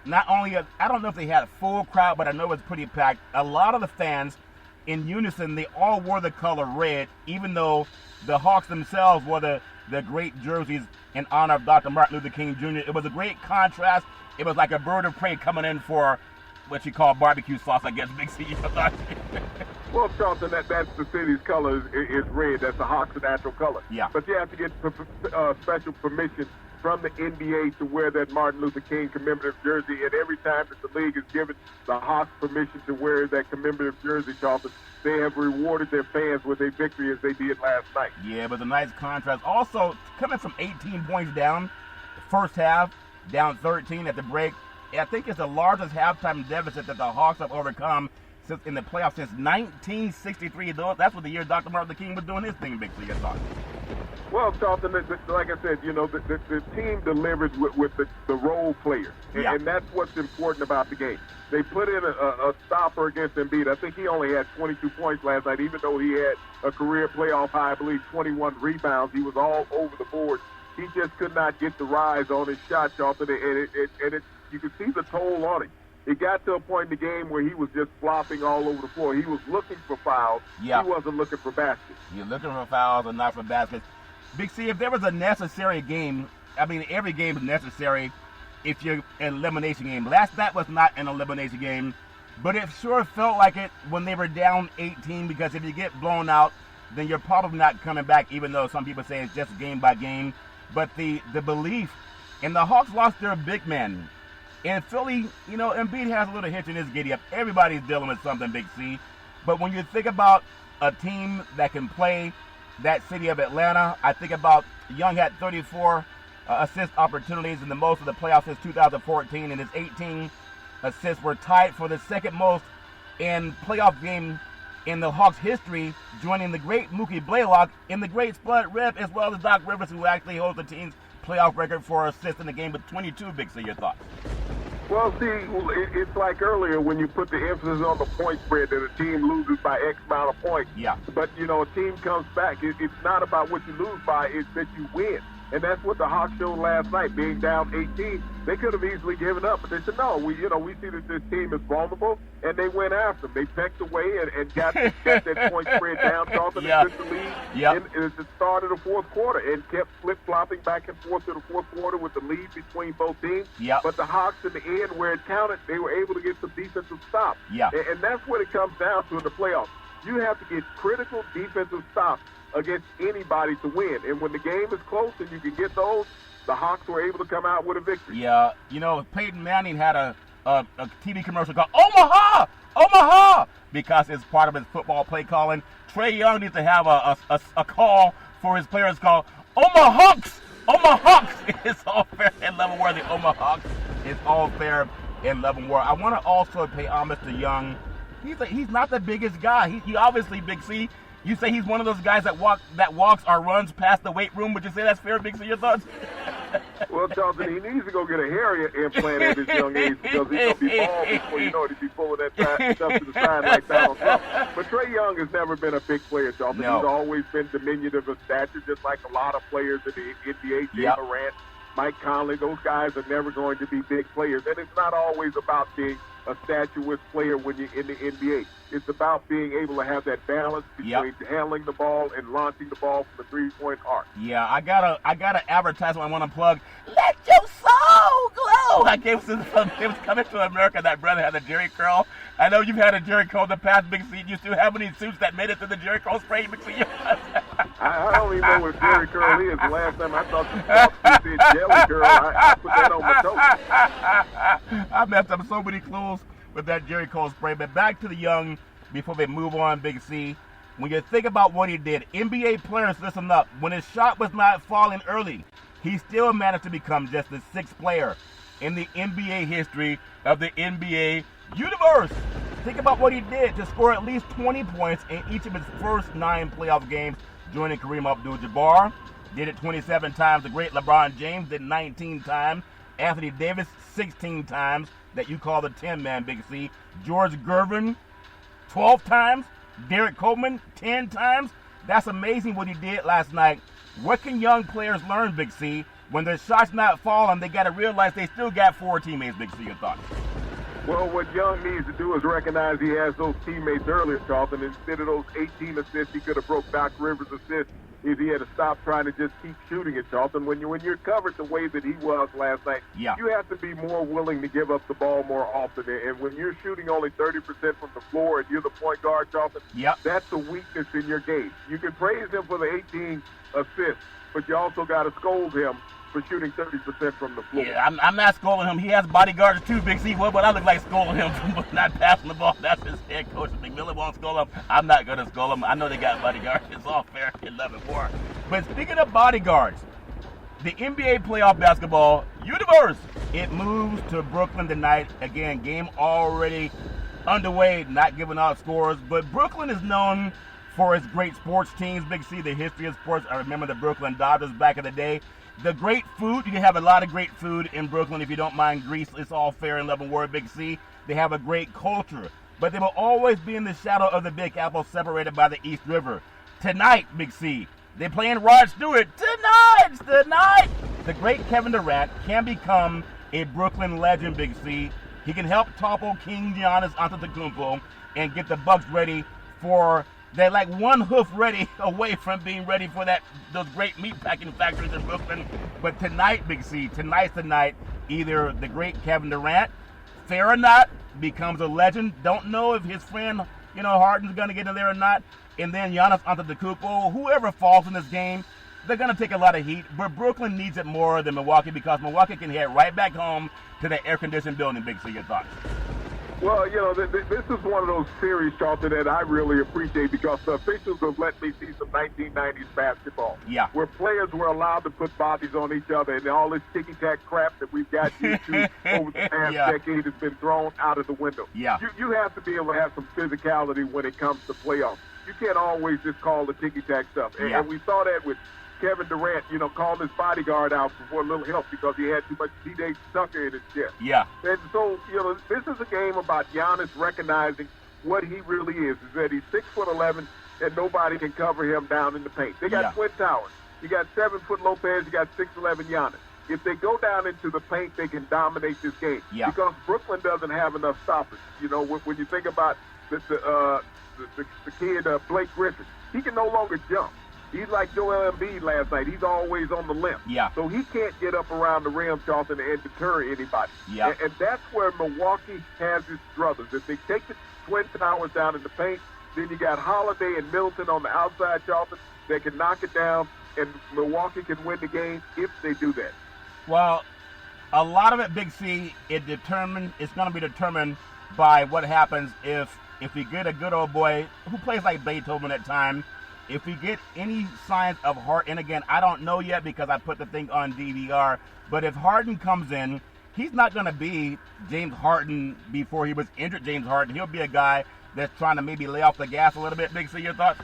not only, I don't know if they had a full crowd, but I know it was pretty packed. A lot of the fans, in unison, they all wore the color red, even though the Hawks themselves wore the great jerseys in honor of Dr. Martin Luther King Jr. It was a great contrast. It was like a bird of prey coming in for what you call barbecue sauce, I guess, Big C. Well, Charlton, that's the city's color is red. That's the Hawks' natural color. But you have to get special permission from the NBA to wear that Martin Luther King commemorative jersey. And every time that the league has given the Hawks permission to wear that commemorative jersey, Charlton, they have rewarded their fans with a victory as they did last night. Yeah, but the nice contrast. Also, coming from 18 points down, first half, down 13 at the break. I think it's the largest halftime deficit that the Hawks have overcome since in the playoffs since 1963. That's what the year Dr. Martin Luther King was doing his thing, Big C. Your thoughts? Well, Charlton, like I said, the team delivers with the role players, and that's what's important about the game. They put in a stopper against Embiid. I think he only had 22 points last night, even though he had a career playoff high, I believe, 21 rebounds. He was all over the board. He just could not get the rise on his shot, Charlton, and you could see the toll on him. It got to a point in the game where he was just flopping all over the floor. He was looking for fouls. Yeah. He wasn't looking for baskets. You're looking for fouls and not for baskets. Big C, if there was a necessary game, I mean, every game is necessary if you're an elimination game. Last night was not an elimination game, but it sure felt like it when they were down 18, because if you get blown out, then you're probably not coming back, even though some people say it's just game by game. But the belief, and the Hawks lost their big man. And Philly, Embiid has a little hitch in his giddy up. Everybody's dealing with something, Big C. But when you think about a team that can play that city of Atlanta, I think about Young had 34 assist opportunities in the most of the playoffs since 2014, and his 18 assists were tied for the second most in playoff game in the Hawks history, joining the great Mookie Blaylock and the great Spud Rip, as well as Doc Rivers, who actually holds the team's playoff record for assists in the game with 22. Big C, your thoughts? Well, see, it's like earlier when you put the emphasis on the point spread that a team loses by X amount of points. Yeah. But, a team comes back. It's not about what you lose by, it's that you win. And that's what the Hawks showed last night, being down 18. They could have easily given up, but they said, no, we see that this team is vulnerable, and they went after them. They pecked away and got that point spread down, Charlton, and took the lead at the start of the fourth quarter and kept flip-flopping back and forth to the fourth quarter with the lead between both teams. Yep. But the Hawks in the end, where it counted, they were able to get some defensive stops. Yeah. And that's what it comes down to in the playoffs. You have to get critical defensive stops against anybody to win. And when the game is close and you can get those, the Hawks were able to come out with a victory. Yeah, Peyton Manning had a TV commercial called Omaha! Omaha! Because it's part of his football play calling. Trae Young needs to have a call for his players called Omahawks! Omahawks! It's all fair and level war. The Omahawks is all fair and level war. I want to also pay homage to Young. He's not the biggest guy. He obviously, Big C, you say he's one of those guys that walks or runs past the weight room. Would you say that's fair, Big C? Your thoughts? Well, Charlton, he needs to go get a hair implant at his young age because he's going to be bald before you know it. He'll be pulling that stuff to the side like Donald Trump. But Trae Young has never been a big player, Charlton. No. He's always been diminutive of stature, just like a lot of players in the NBA. Jay Morant, Mike Conley, those guys are never going to be big players. And it's not always about being a statuesque player when you're in the NBA. It's about being able to have that balance between handling the ball and launching the ball from the three-point arc. Yeah, I got an advertisement I want to plug. Let your soul glow. I gave it was Coming to America. That brother had a Jerry curl. I know you've had a Jerry curl in the past, Big C. You still have any suits that made it to the Jerry curl spray, Big C? I don't even know what Jerry curl is. The last time I thought you said jelly curl, I put that on my toe. I messed up so many clothes with that Jerry curl spray. But back to the Young before they move on, Big C. When you think about what he did, NBA players, listen up. When his shot was not falling early, he still managed to become just the sixth player in the NBA history of the NBA universe. Think about what he did to score at least 20 points in each of his first 9 playoff games, joining Kareem Abdul-Jabbar. Did it 27 times. The great LeBron James did 19 times. Anthony Davis 16 times. That you call the 10-man, Big C. George Gervin 12 times. Derek Coleman 10 times. That's amazing what he did last night. What can young players learn, Big C? When their shot's not falling, they got to realize they still got 4 teammates, Big C. Your thoughts? Well, what Young needs to do is recognize he has those teammates earlier, Charlton. Instead of those 18 assists, he could have broke Doc Rivers' assists if he had to stop trying to just keep shooting it, Charlton. When you're covered the way that he was last night, you have to be more willing to give up the ball more often. And when you're shooting only 30% from the floor and you're the point guard, Charlton, that's a weakness in your game. You can praise him for the 18 assists, but you also got to scold him for shooting 30% from the floor. Yeah, I'm not scolding him. He has bodyguards too, Big C. What would I look like scolding him for not passing the ball? That's his head coach. If McMillan won't scold him, I'm not going to scold him. I know they got bodyguards. It's all fair. 11-4. But speaking of bodyguards, the NBA playoff basketball universe, it moves to Brooklyn tonight. Again, game already underway, not giving out scores. But Brooklyn is known for its great sports teams. Big C, the history of sports. I remember the Brooklyn Dodgers back in the day. The great food, you can have a lot of great food in Brooklyn if you don't mind grease. It's all fair in Leavenworth, Big C. They have a great culture. But they will always be in the shadow of the Big Apple, separated by the East River. Tonight, Big C, they're playing Rod Stewart. Tonight! The great Kevin Durant can become a Brooklyn legend, Big C. He can help topple King Giannis Antetokounmpo and get the Bucks ready for... They're like one hoof ready away from being ready for those great meat packing factories in Brooklyn. But tonight, Big C, tonight's the night. Either the great Kevin Durant, fair or not, becomes a legend. Don't know if his friend, Harden's going to get in there or not. And then Giannis Antetokounmpo, whoever falls in this game, they're going to take a lot of heat. But Brooklyn needs it more than Milwaukee because Milwaukee can head right back home to the air-conditioned building, Big C. Your thoughts? Well, this is one of those series, Charlton, that I really appreciate because the officials have let me see some 1990s basketball. Yeah. Where players were allowed to put bodies on each other and all this ticky-tack crap that we've got used to over the past decade has been thrown out of the window. Yeah. You have to be able to have some physicality when it comes to playoffs. You can't always just call the ticky-tack stuff. And we saw that with Kevin Durant, called his bodyguard out for a little help because he had too much T.J. Tucker in his chest. Yeah. And so, this is a game about Giannis recognizing what he really is that he's 6'11" and nobody can cover him down in the paint. They got Twin Towers. You got 7-foot Lopez, you got 6'11" Giannis. If they go down into the paint, they can dominate this game. Yeah. Because Brooklyn doesn't have enough stoppers. When you think about the kid, Blake Griffin, he can no longer jump. He's like Joel Embiid last night. He's always on the limb. Yeah. So he can't get up around the rim, Charlton, and deter anybody. Yeah. And that's where Milwaukee has its druthers. If they take the Twin Towers down in the paint, then you got Holiday and Middleton on the outside, Charlton. They can knock it down, and Milwaukee can win the game if they do that. Well, a lot of it, Big C, it's going to be determined by what happens if we get a good old boy who plays like Beethoven at times. If we get any signs of Harden, and again, I don't know yet because I put the thing on DVR, but if Harden comes in, he's not going to be James Harden before he was injured James Harden. He'll be a guy that's trying to maybe lay off the gas a little bit. Big C, your thoughts?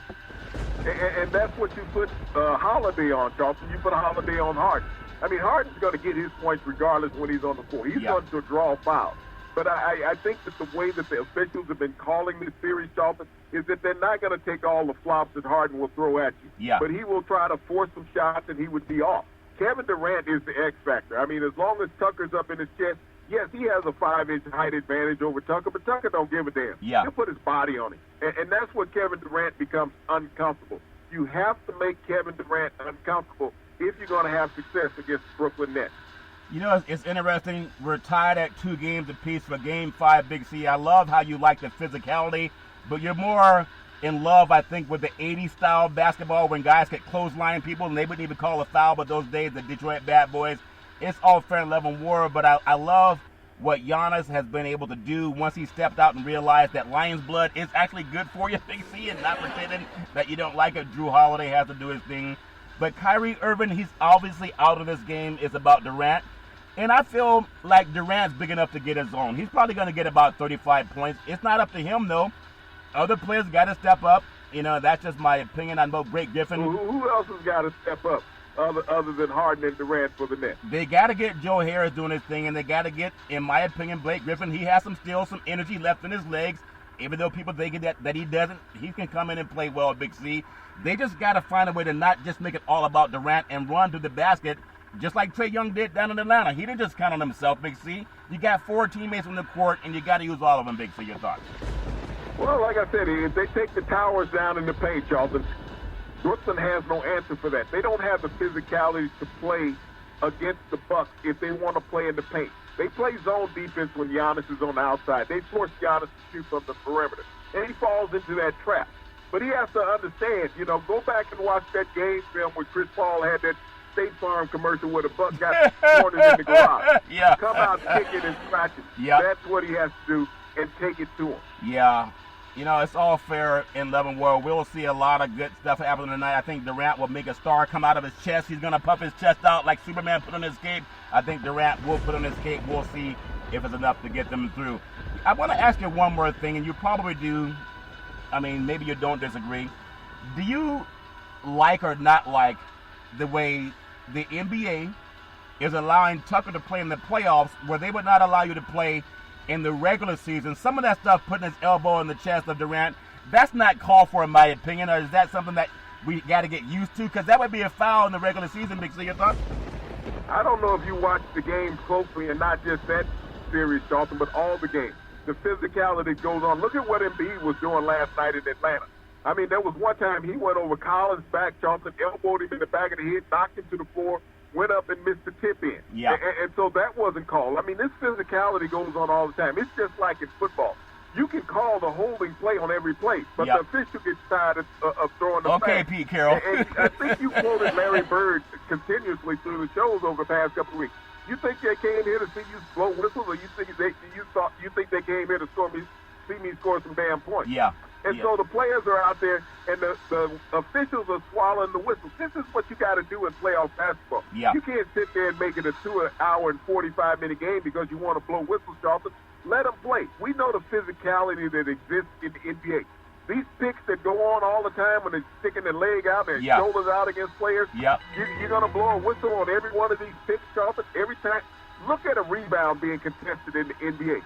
And that's what you put Holiday on, Charlton. You put Holiday on Harden. I mean, Harden's going to get his points regardless when he's on the court. He's going to draw fouls. But I think that the way that the officials have been calling this series, Charlton, is that they're not going to take all the flops that Harden will throw at you. Yeah. But he will try to force some shots, and he would be off. Kevin Durant is the X factor. I mean, as long as Tucker's up in his chest, yes, he has a 5-inch height advantage over Tucker, but Tucker don't give a damn. Yeah. He'll put his body on him. And that's where Kevin Durant becomes uncomfortable. You have to make Kevin Durant uncomfortable if you're going to have success against the Brooklyn Nets. It's interesting. We're tied at 2 games apiece for Game 5, Big C. I love how you like the physicality, but you're more in love, I think, with the 80s-style basketball when guys could clothesline people and they wouldn't even call a foul, but those days, the Detroit Bad Boys, it's all fair and level war, but I love what Giannis has been able to do once he stepped out and realized that Lion's blood is actually good for you, Big C, and not pretending that you don't like it. Drew Holiday has to do his thing. But Kyrie Irving, he's obviously out of this game. It's about Durant. And I feel like Durant's big enough to get his own. He's probably going to get about 35 points. It's not up to him, though. Other players got to step up. That's just my opinion on both Blake Griffin. Who else has got to step up other than Harden and Durant for the Nets? They got to get Joe Harris doing his thing, and they got to get, in my opinion, Blake Griffin. He has some energy left in his legs. Even though people think that he doesn't, he can come in and play well, Big C. They just got to find a way to not just make it all about Durant and run to the basket, just like Trae Young did down in Atlanta. He didn't just count on himself, Big C. You got 4 teammates on the court, and you got to use all of them, Big C. Your thoughts? Well, like I said, if they take the towers down in the paint, Charlton, Brooklyn has no answer for that. They don't have the physicality to play against the Bucks if they want to play in the paint. They play zone defense when Giannis is on the outside. They force Giannis to shoot from the perimeter, and he falls into that trap. But he has to understand, go back and watch that game film where Chris Paul had that State Farm commercial where the buck got cornered in the garage. Yeah. Come out kicking and scratching. Yeah. That's what he has to do, and take it to him. Yeah. You know, it's all fair in Love and World. We'll see a lot of good stuff happening tonight. I think Durant will make a star come out of his chest. He's going to puff his chest out like Superman put on his cape. I think Durant will put on his cape. We'll see if it's enough to get them through. I want to ask you one more thing, and you probably do. I mean, maybe you don't disagree. Do you like or not like the way the NBA is allowing Tucker to play in the playoffs where they would not allow you to play in the regular season? Some of that stuff, putting his elbow in the chest of Durant, that's not called for in my opinion. Or is that something that we got to get used to? Because that would be a foul in the regular season. Big C, your thoughts? I don't know if you watch the game closely, and not just that series, Charlton, but all the games. The physicality goes on. Look at what Embiid was doing last night in Atlanta. I mean, there was one time he went over Collins' back, Charlton, elbowed him in the back of the head, knocked him to the floor, went up and missed the tip in. Yeah. And so that wasn't called. I mean, this physicality goes on all the time. It's just like in football. You can call the holding play on every play, but the official gets tired of throwing the Okay, flag. Pete Carroll. And I think you quoted Larry Bird continuously through the shows over the past couple of weeks. You think they came here to see you blow whistles, or you think they came here to see me score some damn points? Yeah. And so the players are out there, and the officials are swallowing the whistles. This is what you got to do in playoff basketball. Yeah. You can't sit there and make it a 2-hour and 45-minute game because you want to blow whistles, Charlton. Let them play. We know the physicality that exists in the NBA. These picks that go on all the time when they're sticking their leg out, their shoulders out against players, you're going to blow a whistle on every one of these picks, Charlton, every time. Look at a rebound being contested in the NBA.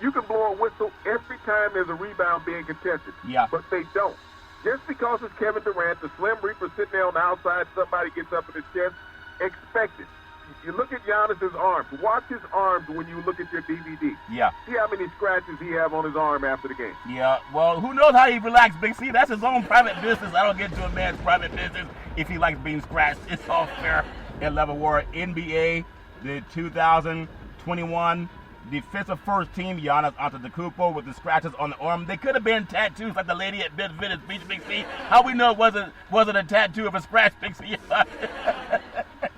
You can blow a whistle every time there's a rebound being contested, but they don't. Just because it's Kevin Durant, the Slim Reaper sitting there on the outside, somebody gets up in his chest, expect it. You look at Giannis's arms. Watch his arms when you look at your DVD. Yeah. See how many scratches he have on his arm after the game. Yeah. Well, who knows how he relaxed, Big C? That's his own private business. I don't get into a man's private business if he likes being scratched. It's all fair in Love and War. NBA, the 2021 defensive first team, Giannis Antetokounmpo with the scratches on the arm. They could have been tattoos like the lady at Venice Beach, Big C. How we know it wasn't a tattoo of a scratch, Big C?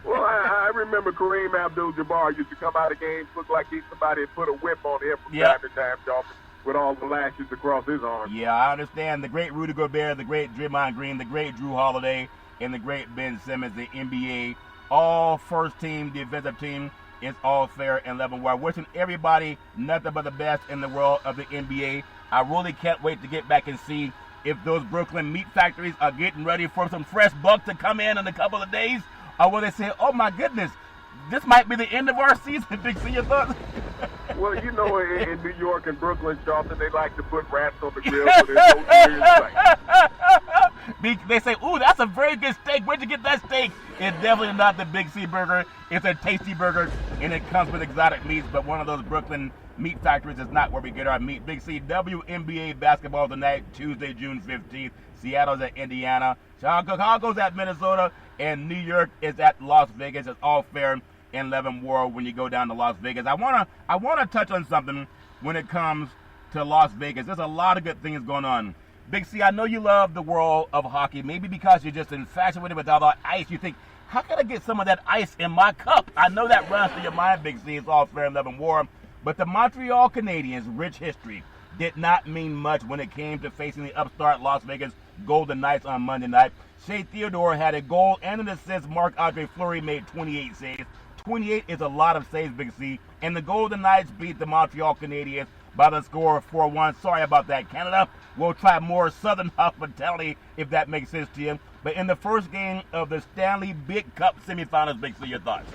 Well, I remember Kareem Abdul-Jabbar used to come out of games, look like somebody had put a whip on him from time to time, Charlton, with all the lashes across his arm. Yeah, I understand. The great Rudy Gobert, the great Draymond Green, the great Drew Holiday, and the great Ben Simmons, the NBA, all first-team defensive team. It's all fair and level. We're wishing everybody nothing but the best in the world of the NBA. I really can't wait to get back and see if those Brooklyn meat factories are getting ready for some fresh buck to come in a couple of days. Or will they say, oh, my goodness, this might be the end of our season? Big C, your thoughts? Well, you know, in New York and Brooklyn, Charlton, they like to put rats on the grill so there's no serious fight. They say, ooh, that's a very good steak. Where'd you get that steak? It's definitely not the Big C burger. It's a tasty burger, and it comes with exotic meats, but one of those Brooklyn meat factories is not where we get our meat. Big C, WNBA basketball tonight, Tuesday, June 15th. Seattle's at Indiana. Chicago's at Minnesota, and New York is at Las Vegas. It's all fair in Love and War when you go down to Las Vegas. I wanna touch on something when it comes to Las Vegas. There's a lot of good things going on. Big C, I know you love the world of hockey. Maybe because you're just infatuated with all the ice, you think, how can I get some of that ice in my cup? I know that runs through your mind, Big C. It's all fair in Love and War. But the Montreal Canadiens' rich history did not mean much when it came to facing the upstart Las Vegas Golden Knights on Monday night. Shea Theodore had a goal and an assist. Marc-Andre Fleury made 28 saves. 28 is a lot of saves, Big C. And the Golden Knights beat the Montreal Canadiens by the score of 4-1. Sorry about that, Canada. We'll try more Southern hospitality if that makes sense to you. But in the first game of the Stanley Big Cup semifinals, Big C, your thoughts?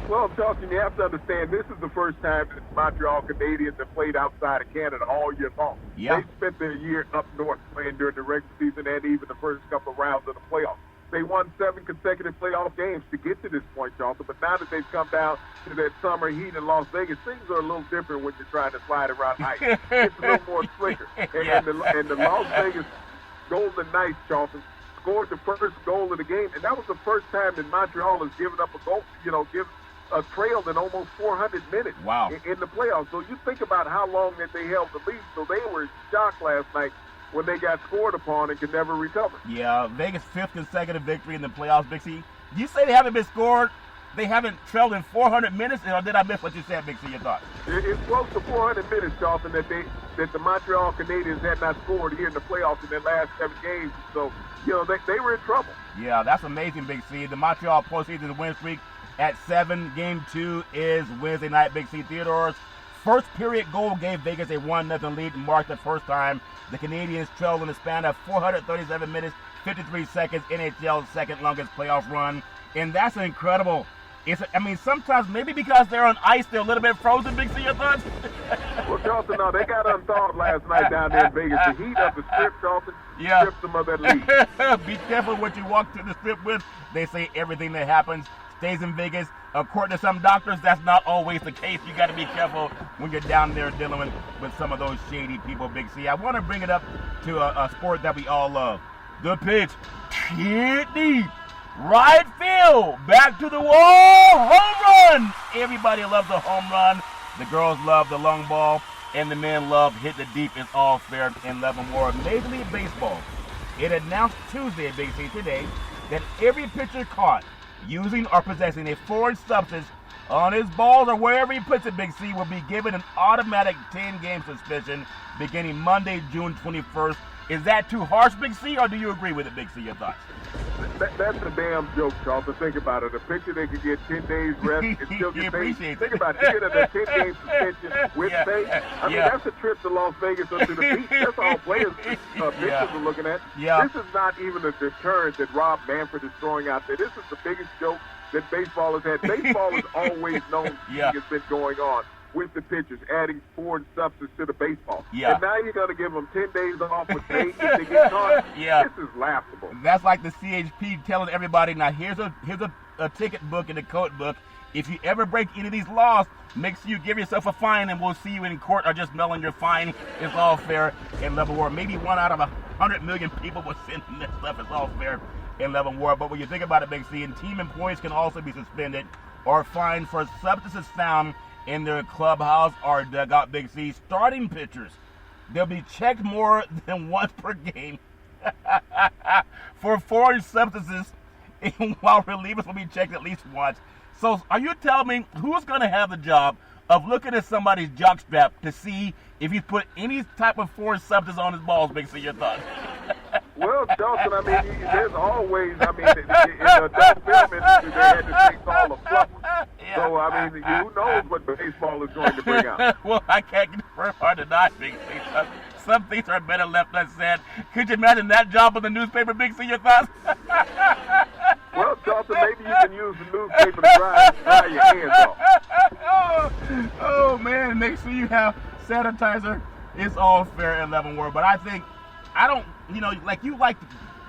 Well, Charlton, you have to understand this is the first time that the Montreal Canadiens have played outside of Canada all year long. Yeah. They spent their year up north playing during the regular season and even the first couple of rounds of the playoffs. They won 7 consecutive playoff games to get to this point, Charlton. But now that they've come down to that summer heat in Las Vegas, things are a little different when you're trying to slide around ice. It's a little more slicker. And the Las Vegas Golden Knights, Charlton, scored the first goal of the game. And that was the first time that Montreal has given up a goal, given a trail in almost 400 minutes in the playoffs. So you think about how long that they held the lead. So they were shocked last night when they got scored upon and could never recover. Yeah, Vegas' 5th consecutive victory in the playoffs, Big C. You say they haven't been scored. They haven't trailed in 400 minutes, or did I miss what you said, Big C? Your thoughts? It's close to 400 minutes, Charlton, that the Montreal Canadiens had not scored here in the playoffs in their last 7 games. So, they were in trouble. Yeah, that's amazing, Big C. The Montreal postseason win streak at 7. Game 2 is Wednesday night, Big C. Theodore's first period goal gave Vegas a 1-0 lead and marked the first time the Canadiens trailed in the span of 437 minutes, 53 seconds, NHL's second longest playoff run. And that's incredible. Sometimes maybe because they're on ice, they're a little bit frozen. Big C, your thoughts? Well, Charlton, no, they got unthawed last night down there in Vegas. The heat of the strip, Charlton, stripped them of that lead. Be careful what you walk to the strip with. They say everything that happens stays in Vegas. According to some doctors, that's not always the case. You got to be careful when you're down there dealing with some of those shady people, Big C. I want to bring it up to a sport that we all love. The pitch. Hit deep. Right field, back to the wall, home run! Everybody loves a home run. The girls love the long ball, and the men love hit the deep. It's all fair in love and war. Major League Baseball, it announced Tuesday, Big C, today, that every pitcher caught using or possessing a foreign substance on his balls or wherever he puts it, Big C, will be given an automatic 10-game suspension beginning Monday, June 21st. Is that too harsh, Big C, or do you agree with it, Big C? Your thoughts? That's a damn joke, Charlton. Think about it. A pitcher, they could get 10 days rest and still get paid. Think about it. You get a 10-game suspension with pay. That's a trip to Las Vegas or to the beach. That's all players, pitchers are looking at. Yeah. This is not even a deterrent that Rob Manfred is throwing out there. This is the biggest joke that baseball has had. Baseball has always known has been going on with the pitchers, adding foreign substance to the baseball. Yeah. And now you're going to give them 10 days off with pay if they get caught? This is laughable. That's like the CHP telling everybody, now here's a ticket book and a code book. If you ever break any of these laws, make sure you give yourself a fine and we'll see you in court or just mail in your fine. It's all fair in love and war. Maybe 1 out of 100 million people will send in this stuff. It's all fair in love and war. But when you think about it, Big C, and team employees can also be suspended or fined for substances found in their clubhouse or dugout, Big C. Starting pitchers, they'll be checked more than once per game for foreign substances, while relievers will be checked at least once. So are you telling me who's going to have the job of looking at somebody's jockstrap to see if he's put any type of foreign substance on his balls, Big C? Your thoughts? Well, Charlton, there's always, in the adult film industry, they had to take all the fluff. So, who knows what baseball is going to bring out. Well, I can't confirm or deny, Big C. Some things are better left unsaid. Could you imagine that job in the newspaper, Big C? Your thoughts? Well, Charlton, maybe you can use the newspaper to dry your hands off. Oh, man, make sure you have sanitizer. It's all fair in love and war. But I don't, like you like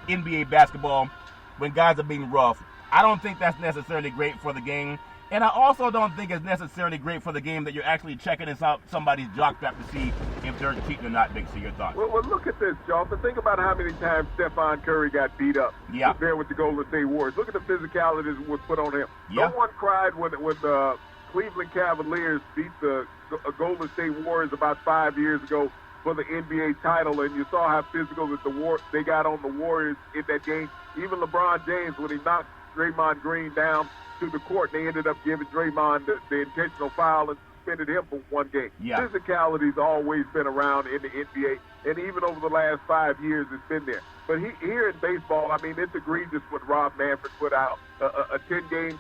NBA basketball when guys are being rough. I don't think that's necessarily great for the game. And I also don't think it's necessarily great for the game that you're actually checking in somebody's jockstrap to see if they're cheating or not, Big C. Your thoughts? Well, look at this, Charlton. Think about how many times Stephon Curry got beat up there with the Golden State Warriors. Look at the physicality that was put on him. Yeah. No one cried when the Cleveland Cavaliers beat the Golden State Warriors about 5 years ago for the NBA title, and you saw how physical that they got on the Warriors in that game. Even LeBron James, when he knocked Draymond Green down to the court, they ended up giving Draymond the intentional foul and suspended him for 1 game. Yeah. Physicality's always been around in the NBA, and even over the last 5 years, it's been there. But here in baseball, it's egregious what Rob Manfred put out, a 10-day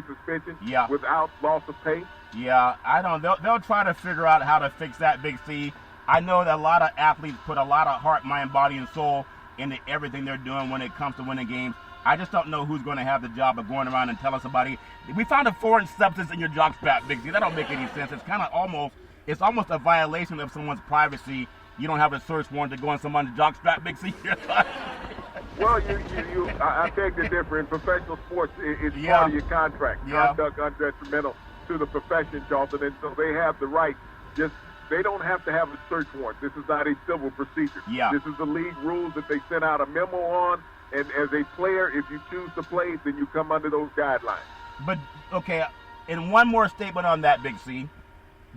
suspension without loss of pay. Yeah, I don't. They'll try to figure out how to fix that, Big C. I know that a lot of athletes put a lot of heart, mind, body, and soul into everything they're doing when it comes to winning games. I just don't know who's going to have the job of going around and telling somebody, we found a foreign substance in your jockstrap, Big C. That don't make any sense. It's kind of almost a violation of someone's privacy. You don't have a search warrant to go on someone's jockstrap, Big C. Well, I beg to differ. In professional sports, it's part of your contract. Conduct undetrimental to the profession, Charlton, and so they have the right. They don't have to have a search warrant. This is not a civil procedure. Yeah. This is the league rules that they sent out a memo on, and as a player, if you choose to play, then you come under those guidelines. But, okay, and one more statement on that, Big C.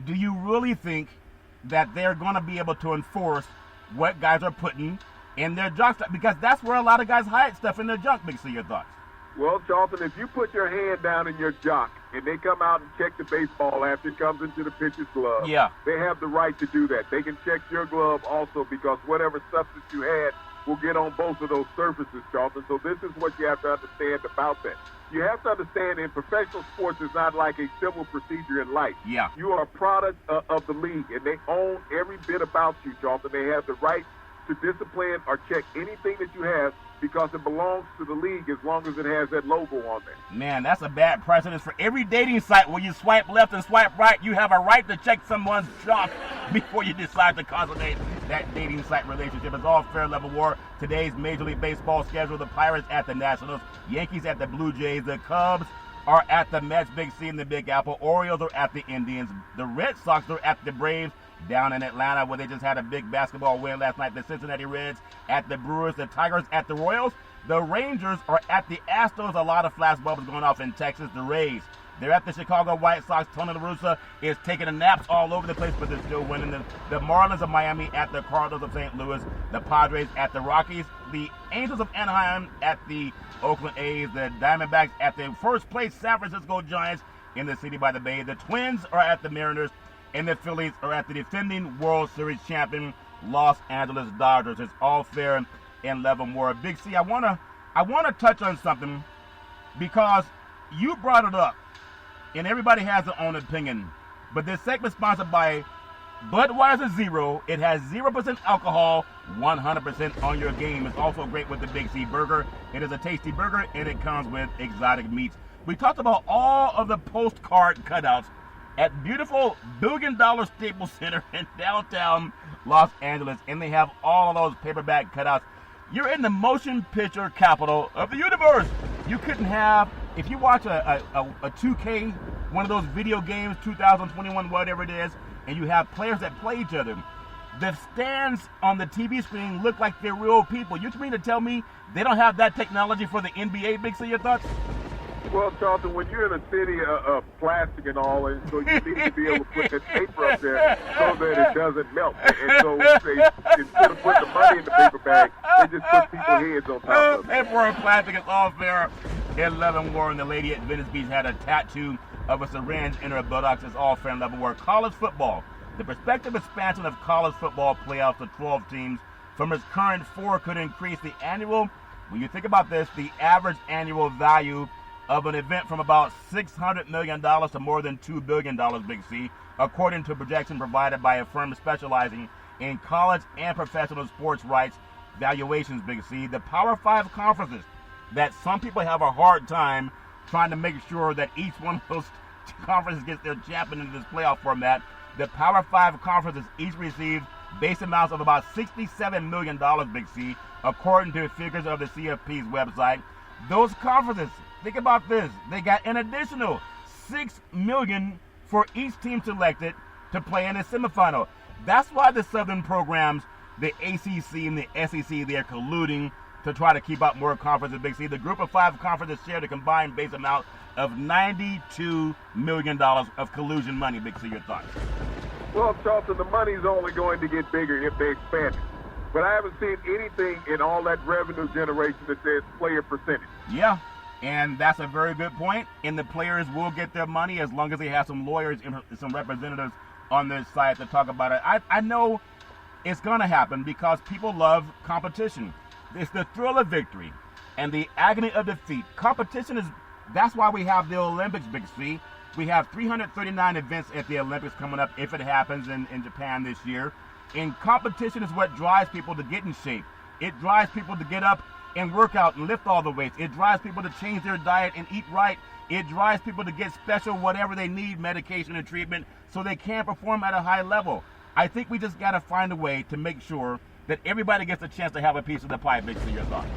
Do you really think that they're going to be able to enforce what guys are putting in their junk stuff? Because that's where a lot of guys hide stuff in their junk, Big C. Your thoughts? Well, Charlton, if you put your hand down in your jock and they come out and check the baseball after it comes into the pitcher's glove, Yeah. they have the right to do that. They can check your glove also because whatever substance you had will get on both of those surfaces, Charlton. So this is what you have to understand about that. You have to understand in professional sports, it's not like a civil procedure in life. Yeah. You are a product of the league, and they own every bit about you, Charlton. They have the right to discipline or check anything that you have because it belongs to the league as long as it has that logo on there. Man, that's a bad precedent for every dating site where you swipe left and swipe right. You have a right to check someone's junk before you decide to consummate that dating site relationship. It's all fair level war. Today's Major League Baseball schedule: the Pirates at the Nationals, Yankees at the Blue Jays, the Cubs are at the Mets, Big C, and the Big Apple. Orioles are at the Indians. The Red Sox are at the Braves down in Atlanta, where they just had a big basketball win last night. The Cincinnati Reds at the Brewers. The Tigers at the Royals. The Rangers are at the Astros. A lot of flash bulbs going off in Texas. The Rays, they're at the Chicago White Sox. Tony La Russa is taking a naps all over the place, but they're still winning. The Marlins of Miami at the Cardinals of St. Louis. The Padres at the Rockies. The Angels of Anaheim at the Oakland A's. The Diamondbacks at the first place San Francisco Giants in the city by the Bay. The Twins are at the Mariners. And the Phillies are at the defending World Series champion Los Angeles Dodgers. It's all fair and level war. Big C, I wanna touch on something because you brought it up, and everybody has their own opinion. But this segment is sponsored by Budweiser Zero. It has 0% alcohol, 100% on your game. It's also great with the Big C burger. It is a tasty burger, and it comes with exotic meats. We talked about all of the postcard cutouts at beautiful $1 billion Staples Center in downtown Los Angeles, and they have all of those paperback cutouts. You're in the motion picture capital of the universe. You couldn't have, if you watch a 2K, one of those video games, 2021, whatever it is, and you have players that play each other, the stands on the TV screen look like they're real people. You mean to tell me they don't have that technology for the NBA, Big C? Your thoughts? Well, Charlton, when you're in a city of plastic and all, and so you need to be able to put the paper up there so that it doesn't melt. And so instead of putting the money in the paper bag, they just put people's heads on top of it. Paper and plastic is all fair. 11 War and the lady at Venice Beach had a tattoo of a syringe in her buttocks. It's all fair and level war. College football. The prospective expansion of college football playoffs to 12 teams from its current 4 could increase the annual, when you think about this, the average annual value of an event from about $600 million to more than $2 billion, Big C, according to a projection provided by a firm specializing in college and professional sports rights valuations, Big C. The Power 5 conferences that some people have a hard time trying to make sure that each one of those conferences gets their champion in this playoff format. The Power 5 conferences each received base amounts of about $67 million, Big C, according to figures of the CFP's website. Those conferences, think about this, they got an additional $6 million for each team selected to play in the semifinal. That's why the Southern programs, the ACC and the SEC, they're colluding to try to keep out more conferences, Big C. The group of 5 conferences shared a combined base amount of $92 million of collusion money, Big C. Your thoughts? Well, Charlton, the money's only going to get bigger if they expand it. But I haven't seen anything in all that revenue generation that says player percentage. Yeah, and that's a very good point. And the players will get their money as long as they have some lawyers and some representatives on their side to talk about it. I know it's going to happen because people love competition. It's the thrill of victory and the agony of defeat. Competition is, that's why we have the Olympics, Big C. We have 339 events at the Olympics coming up if it happens in Japan this year. And competition is what drives people to get in shape. It drives people to get up and work out and lift all the weights. It drives people to change their diet and eat right. It drives people to get special whatever they need, medication and treatment, so they can perform at a high level. I think we just got to find a way to make sure that everybody gets a chance to have a piece of the pie, Big C. Your thoughts?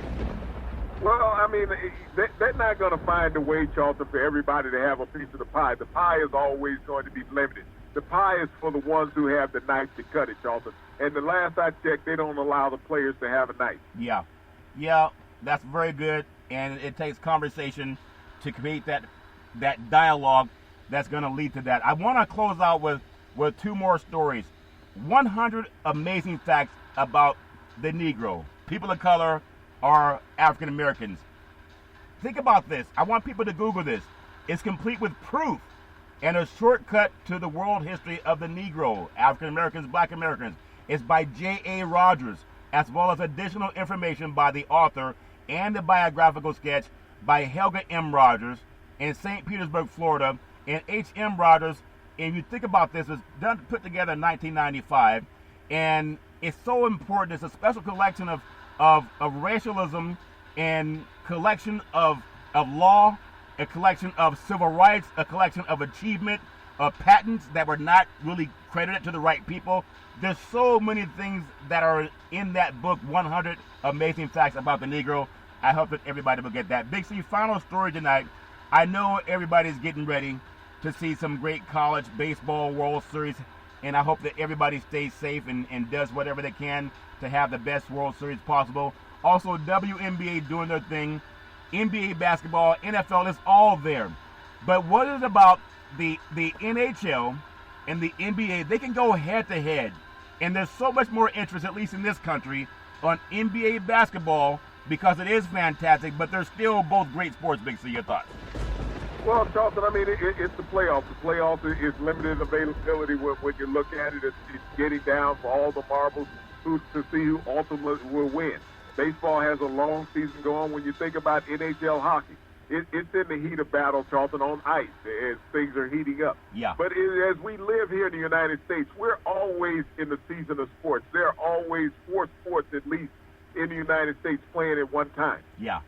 Well, I mean, they're not going to find a way, Charlton, for everybody to have a piece of the pie. The pie is always going to be limited. The pie is for the ones who have the knife to cut it, Charlton. And the last I checked, they don't allow the players to have a knife. Yeah, that's very good. And it takes conversation to create that dialogue that's going to lead to that. I want to close out with 2 more stories. 100 amazing facts about the Negro. People of color are African Americans. think about this. I want people to Google this. It's complete with proof and a shortcut to the world history of the Negro, African Americans, Black Americans. It's by J.A. Rogers, as well as additional information by the author and the biographical sketch by Helga M. Rogers in St. Petersburg, Florida. And H.M. Rogers, and you think about this, is put together in 1995, and it's so important. It's a special collection of racialism and collection of law, a collection of civil rights, a collection of achievement, of patents that were not really credited to the right people. There's so many things that are in that book, 100 Amazing Facts About the Negro. I hope that everybody will get that. Big C, final story tonight. I know everybody's getting ready to see some great college baseball World Series, and I hope that everybody stays safe and does whatever they can to have the best World Series possible. Also, WNBA doing their thing, NBA basketball, NFL is all there. But what is it about the NHL and the NBA? They can go head to head, and there's so much more interest, at least in this country, on NBA basketball because it is fantastic, but they're still both great sports. Big C, your thoughts? Well, Charlton, I mean, it's the playoffs. The playoffs is limited availability when you look at it. It's getting down for all the marbles to see who ultimately will win. Baseball has a long season going. When you think about NHL hockey, it's in the heat of battle, Charlton, on ice as things are heating up. Yeah. But as we live here in the United States, we're always in the season of sports. There are always 4 sports at least in the United States playing at one time. Yeah.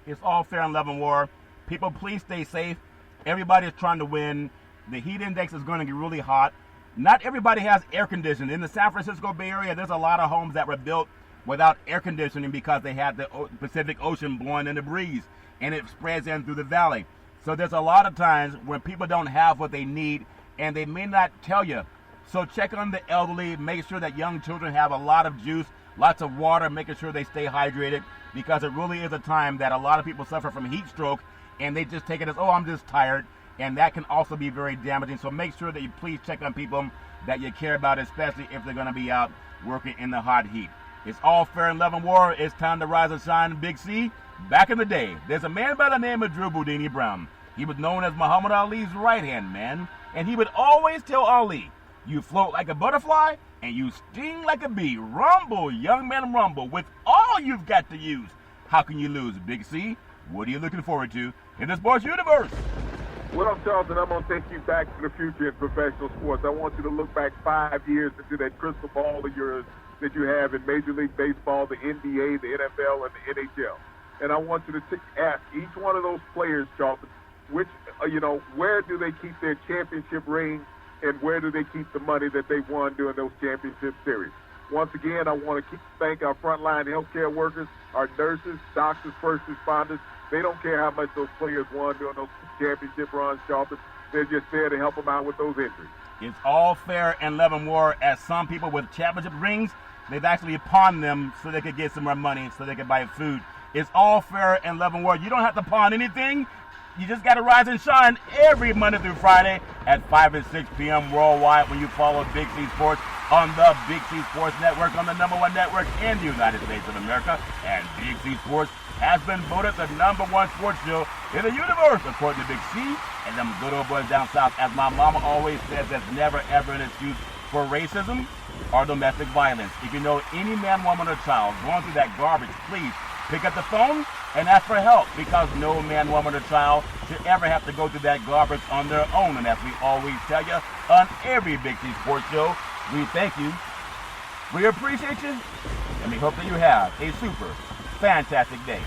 It's all fair and love and war. People, please stay safe. Everybody is trying to win. The heat index is going to get really hot. Not everybody has air conditioning. In the San Francisco Bay Area, there's a lot of homes that were built without air conditioning because they had the Pacific Ocean blowing in the breeze, and it spreads in through the valley. So there's a lot of times when people don't have what they need, and they may not tell you. So check on the elderly. Make sure that young children have a lot of juice, lots of water, making sure they stay hydrated, because it really is a time that a lot of people suffer from heat stroke, and they just take it as, oh, I'm just tired, and that can also be very damaging. So make sure that you please check on people that you care about, especially if they're going to be out working in the hot heat. It's all fair in love and war. It's time to rise and shine. Big C, back in the day, there's a man by the name of Drew Boudini Brown. He was known as Muhammad Ali's right-hand man, and he would always tell Ali, you float like a butterfly, and you sting like a bee. Rumble, young man, rumble, with all you've got to use. How can you lose, Big C? What are you looking forward to in the sports universe? Well, Charlton, I'm going to take you back to the future in professional sports. I want you to look back 5 years into that crystal ball of yours that you have in Major League Baseball, the NBA, the NFL, and the NHL. And I want you to ask each one of those players, Charlton, which, where do they keep their championship rings, and where do they keep the money that they won during those championship series? Once again, I want to thank our frontline healthcare workers, our nurses, doctors, first responders. They don't care how much those players won during those championship runs, Charlton. They're just there to help them out with those injuries. It's all fair and love and war, as some people with championship rings, they've actually pawned them so they could get some more money, so they could buy food. It's all fair and love and war. You don't have to pawn anything. You just got to rise and shine every Monday through Friday at 5 and 6 p.m. worldwide when you follow Big C Sports on the Big C Sports Network, on the #1 network in the United States of America. And Big C Sports has been voted the #1 sports show in the universe, according to Big C and them good old boys down south. As my mama always says, that's never ever an excuse for racism or domestic violence. If you know any man, woman, or child going through that garbage, please pick up the phone and ask for help, because no man, woman, or child should ever have to go through that garbage on their own. And as we always tell you on every Big C Sports show, we thank you, we appreciate you, and we hope that you have a super fantastic day.